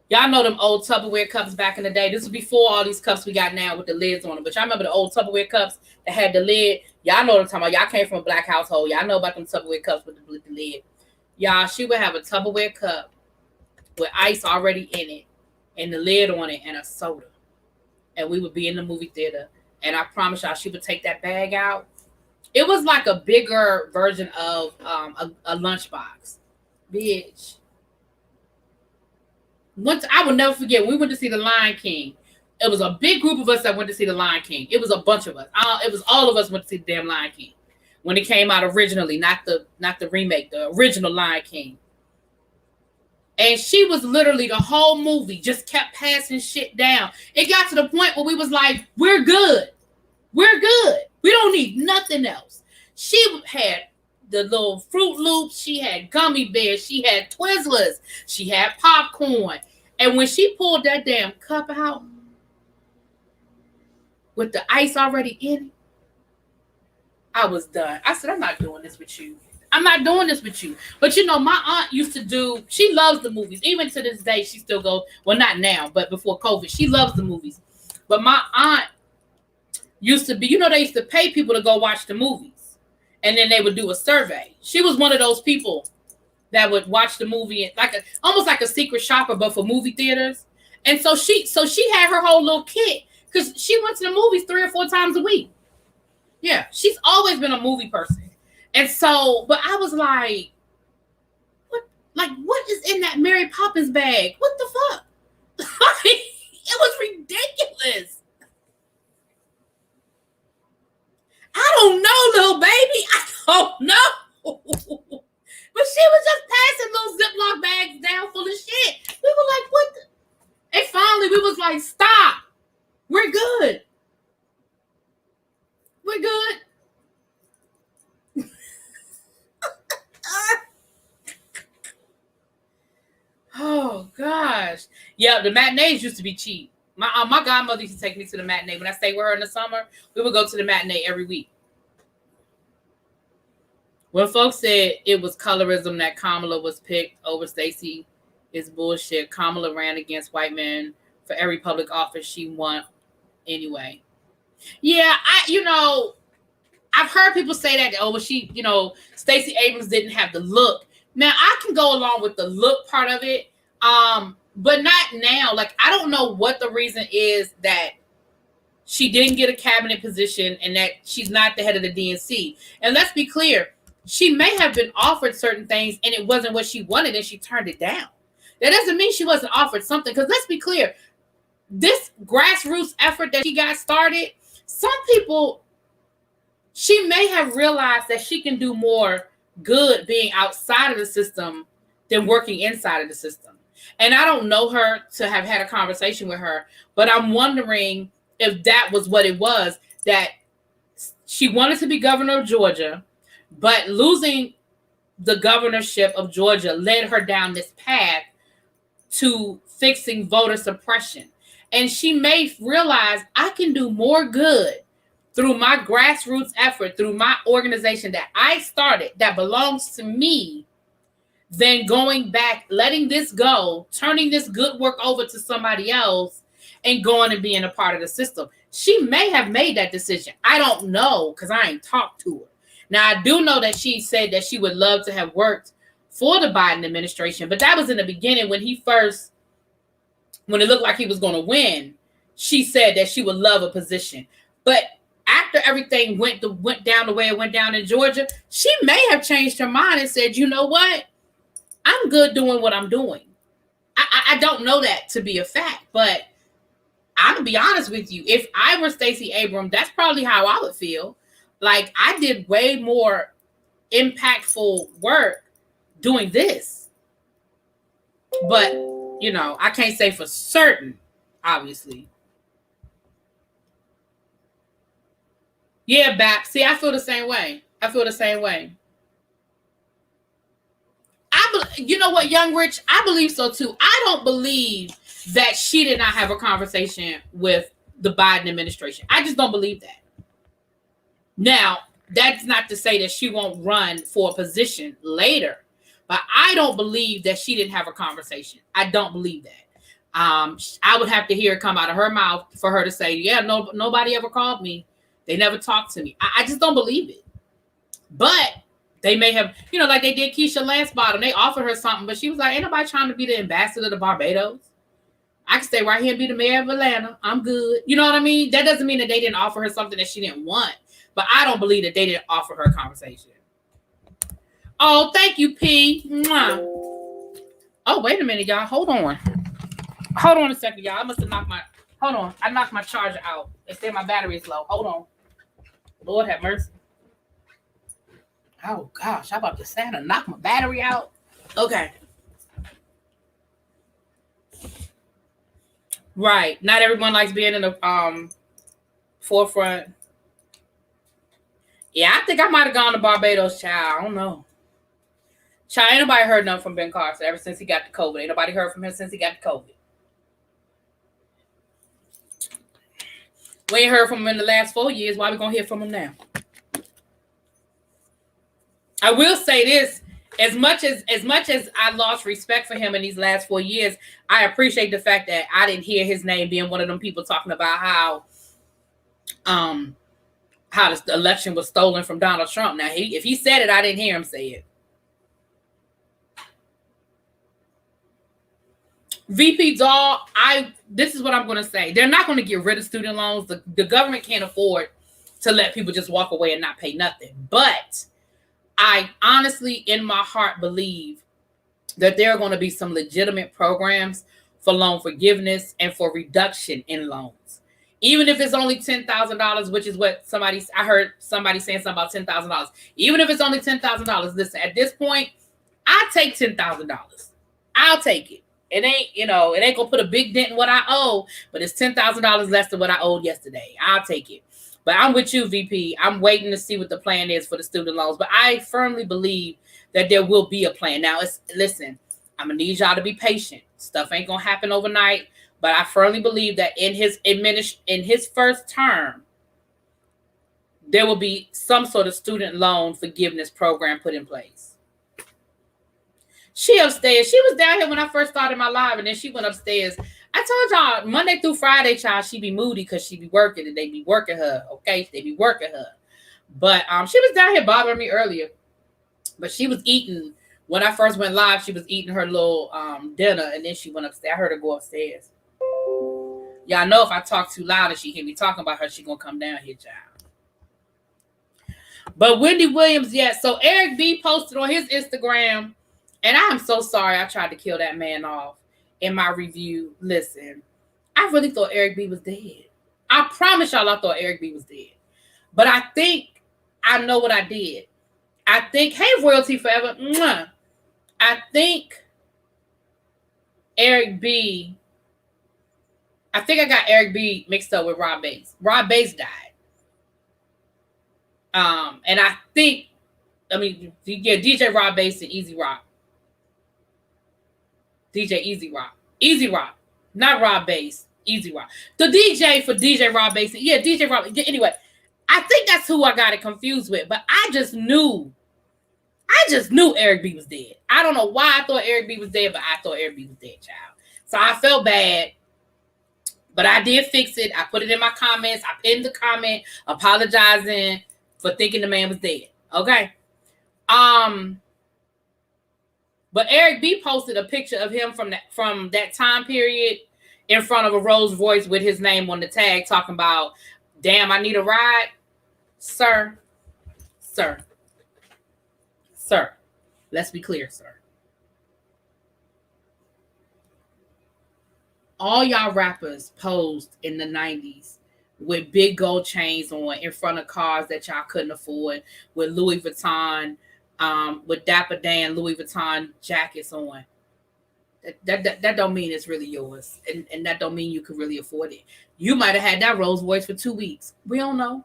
Y'all know them old Tupperware cups back in the day. This was before all these cups we got now with the lids on them. But y'all remember the old Tupperware cups that had the lid? Y'all know what I'm talking about. Y'all came from a black household. Y'all know about them Tupperware cups with the lid. Y'all, she would have a Tupperware cup with ice already in it and the lid on it and a soda. And we would be in the movie theater. And I promise y'all, she would take that bag out. It was like a bigger version of a lunchbox. Bitch. Once I will never forget, we went to see The Lion King. It was a big group of us that went to see The Lion King. It was a bunch of us. It was all of us went to see the damn Lion King when it came out originally, not the remake, the original Lion King. And she was literally the whole movie just kept passing shit down. It got to the point where we was like, we're good. We're good. We don't need nothing else. She had the little Fruit Loops. She had gummy bears. She had Twizzlers. She had popcorn. And when she pulled that damn cup out with the ice already in it, I was done. I said, I'm not doing this with you. I'm not doing this with you. But my aunt used to do, she loves the movies. Even to this day, she still goes, well, not now, but before COVID, she loves the movies. But my aunt used to be, they used to pay people to go watch the movies. And then they would do a survey. She was one of those people that would watch the movie almost like a secret shopper, but for movie theaters. And so she had her whole little kit because she went to the movies 3 or 4 times a week. Yeah, she's always been a movie person. And so, but I was like, what is in that Mary Poppins bag? What the fuck? It was ridiculous. I don't know, little baby. I don't know. But she was just passing little Ziploc bags down full of shit. We were like, what? And finally, we was like, stop. We're good. We're good. Oh, gosh. Yeah, the matinees used to be cheap. My godmother used to take me to the matinee. When I stayed with her in the summer, we would go to the matinee every week. When folks said it was colorism that Kamala was picked over Stacey, it's bullshit. Kamala ran against white men for every public office she won anyway. Yeah, I've heard people say that, well, Stacey Abrams didn't have the look. Now, I can go along with the look part of it, but not now. Like, I don't know what the reason is that she didn't get a cabinet position and that she's not the head of the DNC. And let's be clear, she may have been offered certain things and it wasn't what she wanted and she turned it down. That doesn't mean she wasn't offered something, because let's be clear, this grassroots effort that she got started, some people, she may have realized that she can do more good being outside of the system than working inside of the system. And I don't know her to have had a conversation with her, but I'm wondering if that was what it was, that she wanted to be governor of Georgia, but losing the governorship of Georgia led her down this path to fixing voter suppression. And she may realize, I can do more good through my grassroots effort, through my organization that I started, that belongs to me, than going back, letting this go, turning this good work over to somebody else, and going and being a part of the system. She may have made that decision. I don't know, because I ain't talked to her. Now, I do know that she said that she would love to have worked for the Biden administration, but that was in the beginning when it looked like he was going to win. She said that she would love a position. But after everything went down the way it went down in Georgia, she may have changed her mind and said, you know what? I'm good doing what I'm doing. I don't know that to be a fact, but I'm going to be honest with you. If I were Stacey Abrams, that's probably how I would feel. Like, I did way more impactful work doing this. But, I can't say for certain, obviously. Yeah, Bap. See, I feel the same way. You know what, Young Rich? I believe so too. I don't believe that she did not have a conversation with the Biden administration. I just don't believe that. Now, that's not to say that she won't run for a position later, but I don't believe that she didn't have a conversation. I don't believe that. I would have to hear it come out of her mouth for her to say, yeah, no, nobody ever called me. They never talked to me. I just don't believe it. But they may have, like they did Keisha Lansbottom. They offered her something, but she was like, ain't nobody trying to be the ambassador to Barbados. I can stay right here and be the mayor of Atlanta. I'm good. You know what I mean? That doesn't mean that they didn't offer her something that she didn't want. But I don't believe that they didn't offer her a conversation. Oh, thank you, P. Mwah. Oh, wait a minute, y'all. Hold on a second, y'all. I must have knocked I knocked my charger out. They say my battery is low. Hold on. Lord have mercy. Oh, gosh. I'm about to say I knock my battery out. Okay. Right. Not everyone likes being in the forefront. Yeah, I think I might have gone to Barbados, child. I don't know. Child, ain't nobody heard nothing from Ben Carson ever since he got the COVID. Ain't nobody heard from him since he got the COVID. We ain't heard from him in the last 4 years. Why we gonna hear from him now? I will say this: as much as I lost respect for him in these last 4 years, I appreciate the fact that I didn't hear his name being one of them people talking about how the election was stolen from Donald Trump. Now, if he said it, I didn't hear him say it. VP Doll, this is what I'm going to say. They're not going to get rid of student loans. The government can't afford to let people just walk away and not pay nothing. But I honestly, in my heart, believe that there are going to be some legitimate programs for loan forgiveness and for reduction in loans. Even if it's only $10,000, which is what I heard somebody saying something about $10,000. Even if it's only $10,000, listen, at this point, I take $10,000. I'll take it. It ain't, it ain't gonna put a big dent in what I owe, but it's $10,000 less than what I owed yesterday. I'll take it. But I'm with you, VP. I'm waiting to see what the plan is for the student loans. But I firmly believe that there will be a plan. Now, listen, I'm gonna need y'all to be patient. Stuff ain't gonna happen overnight. But I firmly believe that in his first term, there will be some sort of student loan forgiveness program put in place. She upstairs. She was down here when I first started my live, and then she went upstairs. I told y'all Monday through Friday, child, she be moody because she be working, and they be working her. Okay, they be working her. But she was down here bothering me earlier. But she was eating when I first went live. She was eating her little dinner, and then she went upstairs. I heard her go upstairs. Y'all know if I talk too loud and she hear me talking about her, she gonna come down here, child. But Wendy Williams, yes. So Eric B posted on his Instagram. And I am so sorry I tried to kill that man off in my review. Listen, I really thought Eric B was dead. I promise y'all I thought Eric B was dead. But I think I know what I did. I think, hey, Royalty Forever. I think I got Eric B mixed up with Rob Bass. Rob Bass died. And I think, DJ Rob Bass and Easy Rock. DJ Easy Rock, not Rob Bass, Easy Rock. The DJ for DJ Rob Bass, yeah, DJ Rob. Anyway, I think that's who I got it confused with. But I just knew Eric B was dead. I don't know why I thought Eric B was dead, but I thought Eric B was dead, child. So I felt bad, but I did fix it. I put it in my comments. I pinned the comment apologizing for thinking the man was dead. Okay. But Eric B posted a picture of him from that time period in front of a Rolls Royce with his name on the tag, talking about, damn, I need a ride. Sir. Let's be clear, sir. All y'all rappers posed in the 90s with big gold chains on in front of cars that y'all couldn't afford, with Louis Vuitton, with Dapper Dan Louis Vuitton jackets on. That don't mean it's really yours. And that don't mean you could really afford it. You might have had that Rolls Royce for 2 weeks. We don't know.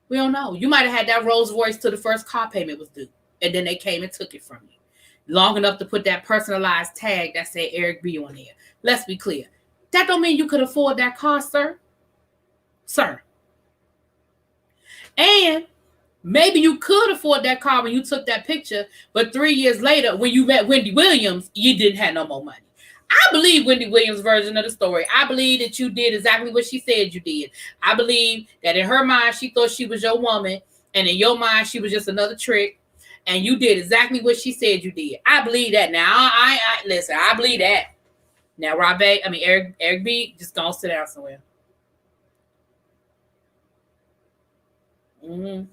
You might have had that Rolls Royce till the first car payment was due. And then they came and took it from you. Long enough to put that personalized tag that said Eric B on there. Let's be clear. That don't mean you could afford that car, sir. And maybe you could afford that car when you took that picture, but 3 years later, when you met Wendy Williams, you didn't have no more money. I believe Wendy Williams' version of the story. I believe that you did exactly what she said you did. I believe that in her mind, she thought she was your woman, and in your mind, she was just another trick, and you did exactly what she said you did. I believe that. Now, I listen, I believe that. Now, Eric B, just gonna sit down somewhere. Mm-hmm.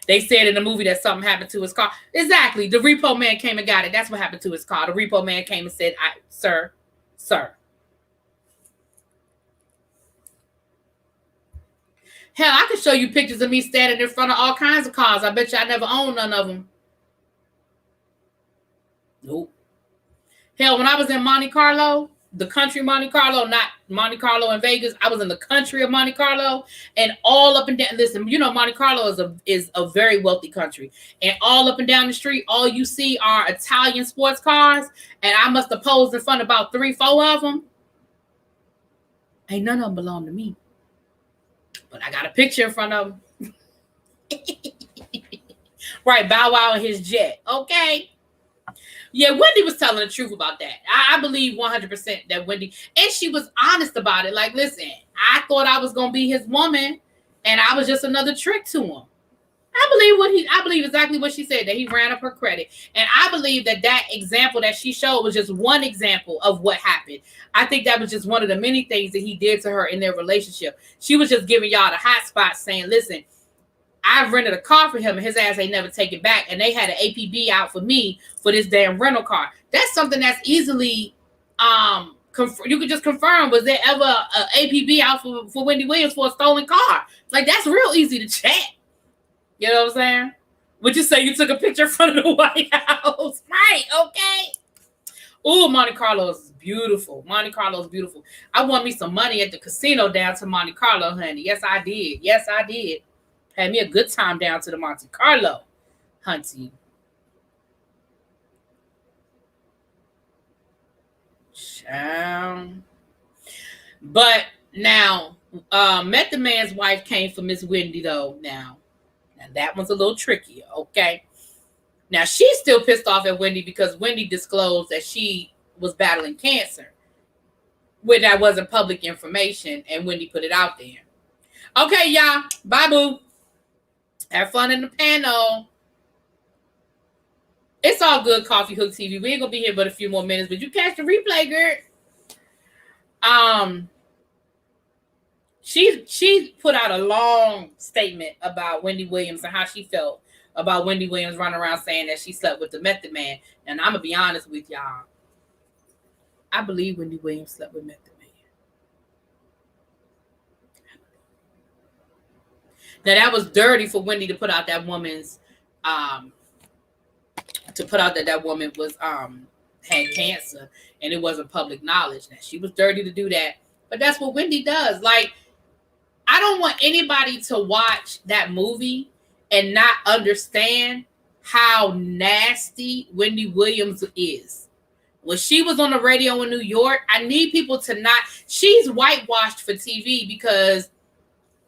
They said in the movie that something happened to his car. Exactly. The repo man came and got it. That's what happened to his car. The repo man came and said, sir. Hell, I can show you pictures of me standing in front of all kinds of cars. I bet you I never owned none of them. Nope. Hell, when I was in Monte Carlo, the country Monte Carlo, not Monte Carlo in Vegas. I was in the country of Monte Carlo, and all up and down. Listen, you know Monte Carlo is a very wealthy country, and all up and down the street, all you see are Italian sports cars. And I must have posed in front of about 3-4 of them. Ain't none of them belong to me, but I got a picture in front of them. Right, Bow Wow and his jet. Okay. Yeah, Wendy was telling the truth about that. I believe 100% that Wendy, and she was honest about it. Like, listen, I thought I was gonna be his woman, and I was just another trick to him. I believe exactly what she said, that he ran up her credit, and I believe that example that she showed was just one example of what happened. I think that was just one of the many things that he did to her in their relationship. She was just giving y'all the hot spots, saying, "Listen, I've rented a car for him and his ass ain't never taken back. And they had an APB out for me for this damn rental car." That's something that's easily, you could just confirm. Was there ever an APB out for Wendy Williams for a stolen car? Like, that's real easy to check. You know what I'm saying? Would you say you took a picture in front of the White House? Right, okay. Oh, Monte Carlo is beautiful. Monte Carlo is beautiful. I won me some money at the casino down to Monte Carlo, honey. Yes, I did. Yes, I did. Had me a good time down to the Monte Carlo, hunty. But now, Method Man's wife came for Miss Wendy though. Now that one's a little trickier. Okay. Now she's still pissed off at Wendy because Wendy disclosed that she was battling cancer, when that wasn't public information, and Wendy put it out there. Okay, y'all. Bye, boo. Have fun in the panel. It's all good, Coffee Hook TV. We ain't gonna be here but a few more minutes, but you catch the replay, girl. She put out a long statement about Wendy Williams and how she felt about Wendy Williams running around saying that she slept with the Method Man. And I'm gonna be honest with y'all. I believe Wendy Williams slept with Method Man. Now that was dirty for Wendy to put out that woman's that woman was had cancer and it wasn't public knowledge. Now she was dirty to do that, but that's what Wendy does. Like, I don't want anybody to watch that movie and not understand how nasty Wendy Williams is. When she was on the radio in New York, I need people to not, she's whitewashed for TV because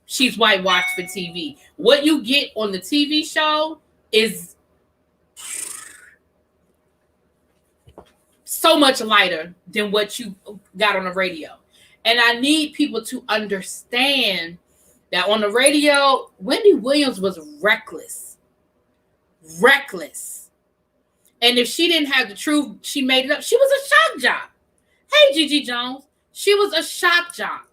she's whitewashed for TV. What you get on the TV show is so much lighter than what you got on the radio. And I need people to understand that on the radio, Wendy Williams was reckless. Reckless. And if she didn't have the truth, she made it up. She was a shock jock. Hey, Gigi Jones. She was a shock jock.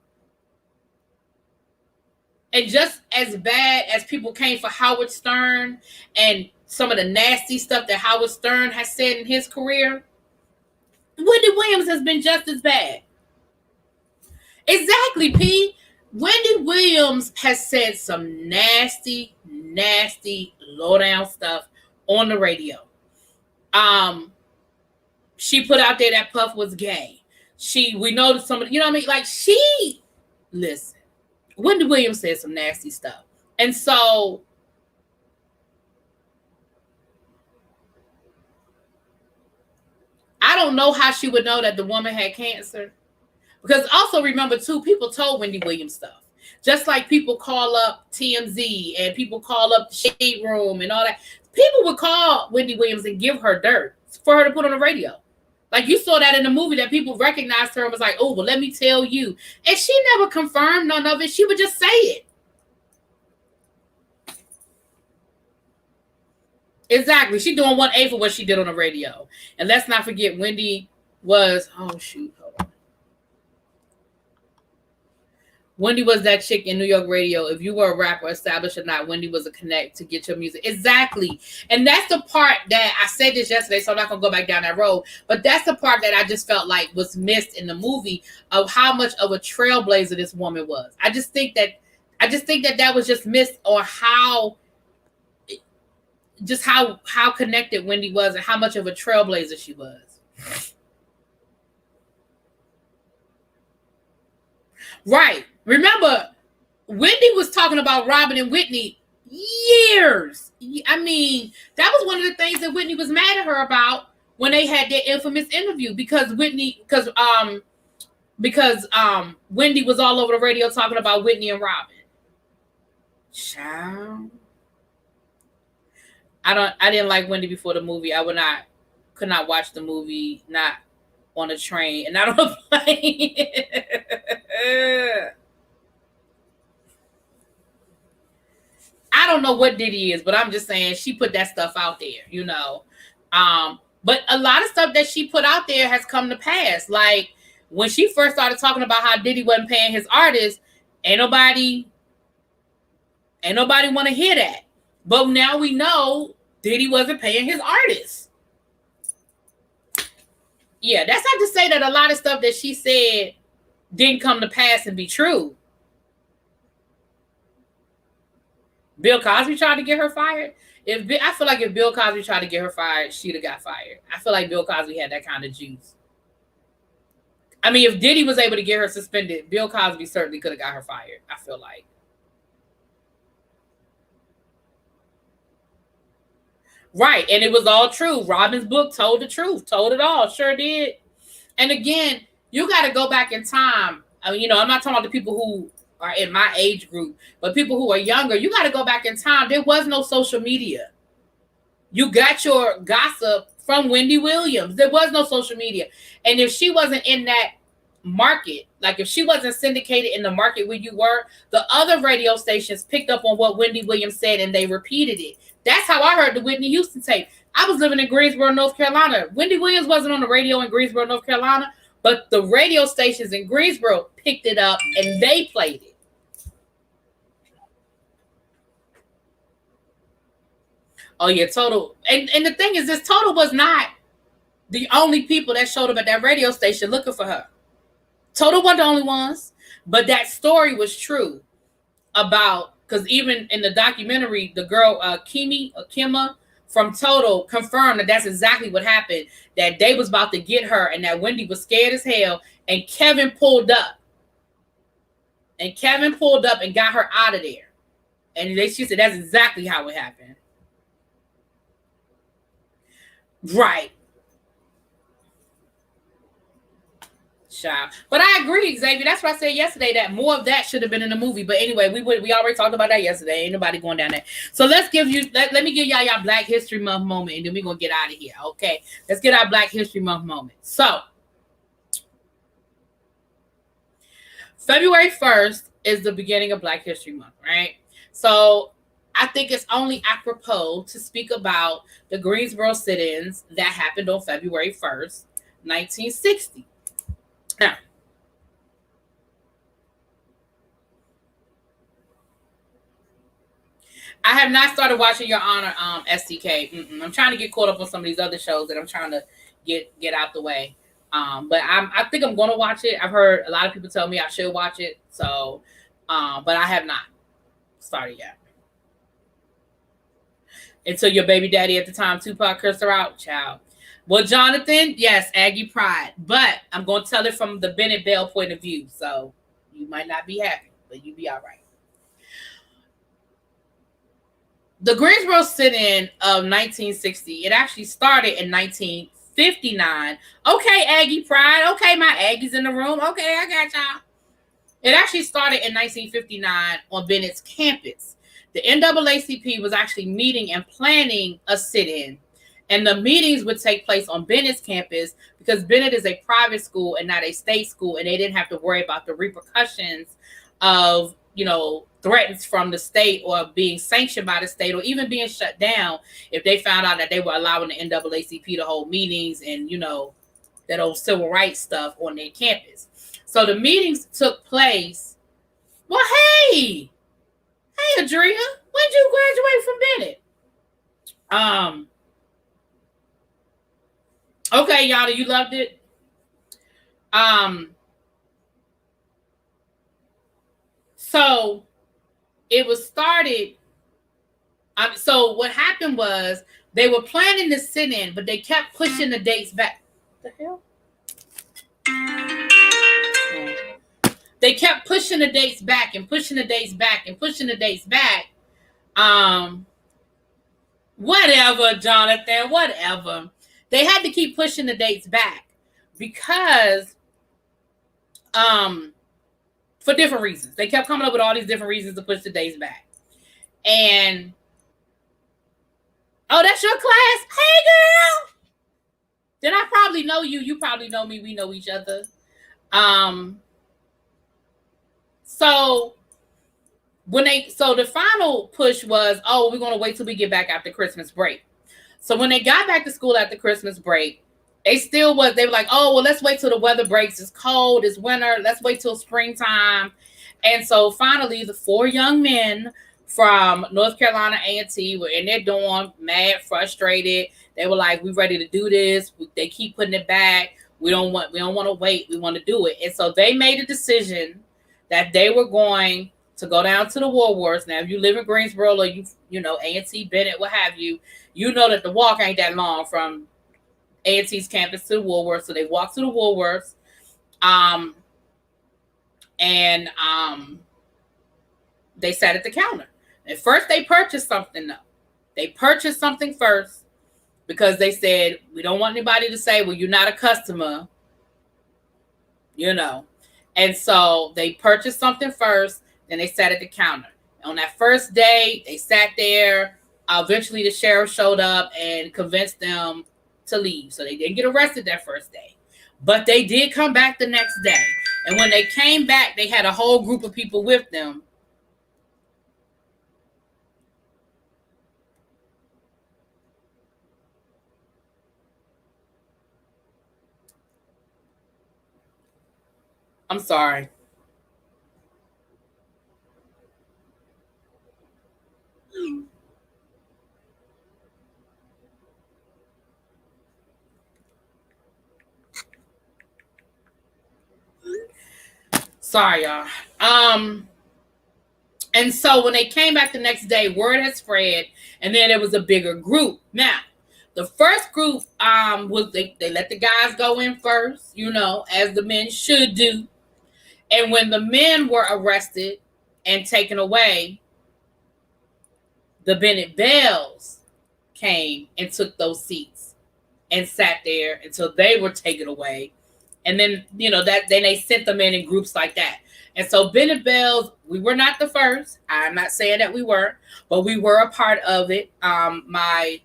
And just as bad as people came for Howard Stern and some of the nasty stuff that Howard Stern has said in his career, Wendy Williams has been just as bad. Exactly, P. Wendy Williams has said some nasty, low-down stuff on the radio. She put out there that Puff was gay. We know that somebody, you know what I mean? Like, listen, Wendy Williams said some nasty stuff. And so, I don't know how she would know that the woman had cancer. Because also remember, too, people told Wendy Williams stuff. Just like people call up TMZ and people call up the Shade Room and all that. People would call Wendy Williams and give her dirt for her to put on the radio. Like, you saw that in the movie that people recognized her and was like, oh, well, let me tell you. And she never confirmed none of it. She would just say it. Exactly. She doing 1/8 of what she did on the radio. And let's not forget, Wendy was, oh, shoot. Wendy was that chick in New York radio. If you were a rapper, established or not, Wendy was a connect to get your music. Exactly. And that's the part that I said this yesterday, so I'm not going to go back down that road. But that's the part that I just felt like was missed in the movie of how much of a trailblazer this woman was. I just think that was just missed, or how connected Wendy was and how much of a trailblazer she was. Right. Remember, Wendy was talking about Robin and Whitney years. I mean, that was one of the things that Whitney was mad at her about when they had their infamous interview, because Wendy was all over the radio talking about Whitney and Robin. Child. I didn't like Wendy before the movie. Could not watch the movie, not on a train, and not on a plane. I don't know what Diddy is, but I'm just saying she put that stuff out there, you know. But a lot of stuff that she put out there has come to pass. Like, when she first started talking about how Diddy wasn't paying his artists, ain't nobody want to hear that. But now we know Diddy wasn't paying his artists. Yeah, that's not to say that a lot of stuff that she said didn't come to pass and be true. Bill Cosby tried to get her fired. I feel like if Bill Cosby tried to get her fired, she'd have got fired. I feel like Bill Cosby had that kind of juice. I mean, if Diddy was able to get her suspended, Bill Cosby certainly could have got her fired. I feel like. Right, and it was all true. Robin's book told the truth, told it all, sure did. And again, you got to go back in time. I mean, I'm not talking about the people who are in my age group, but people who are younger. You got to go back in time. There was no social media. You got your gossip from Wendy Williams. There was no social media. And if she wasn't in that market, like if she wasn't syndicated in the market where you were, the other radio stations picked up on what Wendy Williams said and they repeated it. That's how I heard the Whitney Houston tape. I was living in Greensboro, North Carolina. Wendy Williams wasn't on the radio in Greensboro, North Carolina, but the radio stations in Greensboro picked it up and they played it. Oh yeah, Total. And the thing is, this Total was not the only people that showed up at that radio station looking for her. Total wasn't the only ones, but that story was true about, because even in the documentary, the girl Kima from Total confirmed that that's exactly what happened, that they was about to get her and that Wendy was scared as hell, and Kevin pulled up and got her out of there. And she said that's exactly how it happened. Right. Child. But I agree, Xavier. That's what I said yesterday, that more of that should have been in the movie. But anyway, we already talked about that yesterday. Ain't nobody going down there. So let me give y'all Black History Month moment, and then we're gonna get out of here. Okay. Let's get our Black History Month moment. So February 1st is the beginning of Black History Month, right? So I think it's only apropos to speak about the Greensboro sit-ins that happened on February 1st, 1960. Now, I have not started watching Your Honor, STK. I'm trying to get caught up on some of these other shows that I'm trying to get out the way. But I think I'm going to watch it. I've heard a lot of people tell me I should watch it. So, but I have not started yet. Until your baby daddy at the time, Tupac, cursed her out, child. Well, Jonathan, yes, Aggie pride. But I'm going to tell it from the Bennett Bell point of view. So you might not be happy, but you be all right. The Greensboro sit-in of 1960, it actually started in 1959. Okay, Aggie pride. Okay, my Aggie's in the room. Okay, I got y'all. It actually started in 1959 on Bennett's campus. The NAACP was actually meeting and planning a sit-in, and the meetings would take place on Bennett's campus because Bennett is a private school and not a state school, and they didn't have to worry about the repercussions of, threats from the state or being sanctioned by the state or even being shut down if they found out that they were allowing the NAACP to hold meetings and, that old civil rights stuff on their campus. So the meetings took place. Well, hey, Adria, when did you graduate from Bennett? Okay, Yana, you loved it. So it was started. So what happened was they were planning to sit-in, but they kept pushing the dates back. What the hell? They kept pushing the dates back and pushing the dates back and pushing the dates back. Whatever, Jonathan, whatever. They had to keep pushing the dates back because for different reasons. They kept coming up with all these different reasons to push the dates back. And oh, that's your class? Hey, girl. Then I probably know you. You probably know me. We know each other. So the final push was, we're going to wait till we get back after Christmas break. So when they got back to school after Christmas break, they were like, let's wait till the weather breaks. It's cold, it's winter. Let's wait till springtime. And so finally the 4 young men from North Carolina A&T were in their dorm, mad, frustrated. They were like, we're ready to do this. They keep putting it back. We don't want to wait. We want to do it. And so they made a decision that they were going to go down to the Woolworths. Now, if you live in Greensboro or you know, A&T, Bennett, what have you, you know that the walk ain't that long from A&T's campus to the Woolworths. So they walked to the Woolworths. They sat at the counter. At first, they purchased something, though. They purchased something first because they said, we don't want anybody to say, well, you're not a customer, you know. And so they purchased something first, then they sat at the counter. On that first day, they sat there. Eventually, the sheriff showed up and convinced them to leave. So they didn't get arrested that first day. But they did come back the next day. And when they came back, they had a whole group of people with them. I'm sorry. Sorry, y'all. And so when they came back the next day, word had spread, and then there was a bigger group. Now, the first group was they let the guys go in first, you know, as the men should do. And when the men were arrested and taken away, the Bennett Bells came and took those seats and sat there until they were taken away. And then, you know, then they sent them in groups like that. And so Bennett Bells, we were not the first. I'm not saying that we were, but we were a part of it. My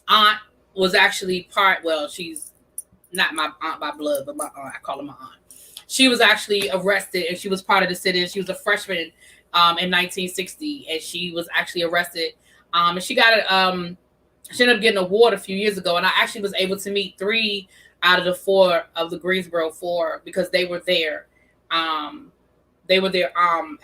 aunt was actually well, she's not my aunt by blood, but my aunt, I call her my aunt. She was actually arrested and she was part of the sit-in. She was a freshman in 1960, and she was actually arrested. And she got she ended up getting an award a few years ago, and I actually was able to meet 3 out of the 4 of the Greensboro 4 because they were there. They were there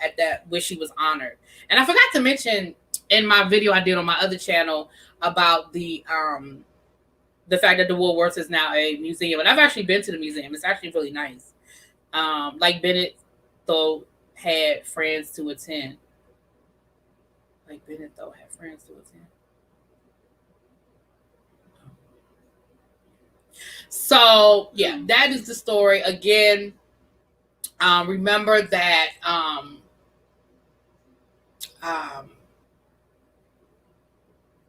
at that where she was honored. And I forgot to mention in my video I did on my other channel about the fact that the Woolworths is now a museum, and I've actually been to the museum. It's actually really nice. Like Bennett though had friends to attend. So yeah, that is the story. Again, remember that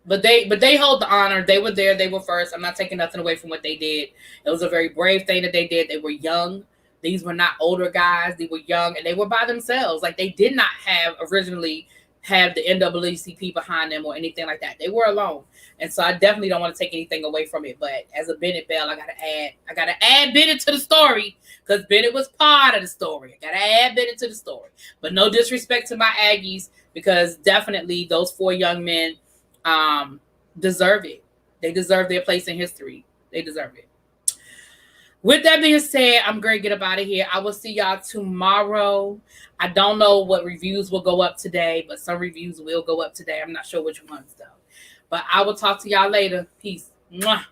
but they hold the honor. They were there, they were first. I'm not taking nothing away from what they did. It was a very brave thing that they did. They were young. These were not older guys. They were young, and they were by themselves. Like, they did not originally have the NAACP behind them or anything like that. They were alone. And so I definitely don't want to take anything away from it. But as a Bennett Bell, I gotta add Bennett to the story because Bennett was part of the story. I gotta add Bennett to the story. But no disrespect to my Aggies, because definitely those 4 young men deserve it. They deserve their place in history. They deserve it. With that being said, I'm going to get up out of here. I will see y'all tomorrow. I don't know what reviews will go up today, but some reviews will go up today. I'm not sure which ones, though. But I will talk to y'all later. Peace. Mwah.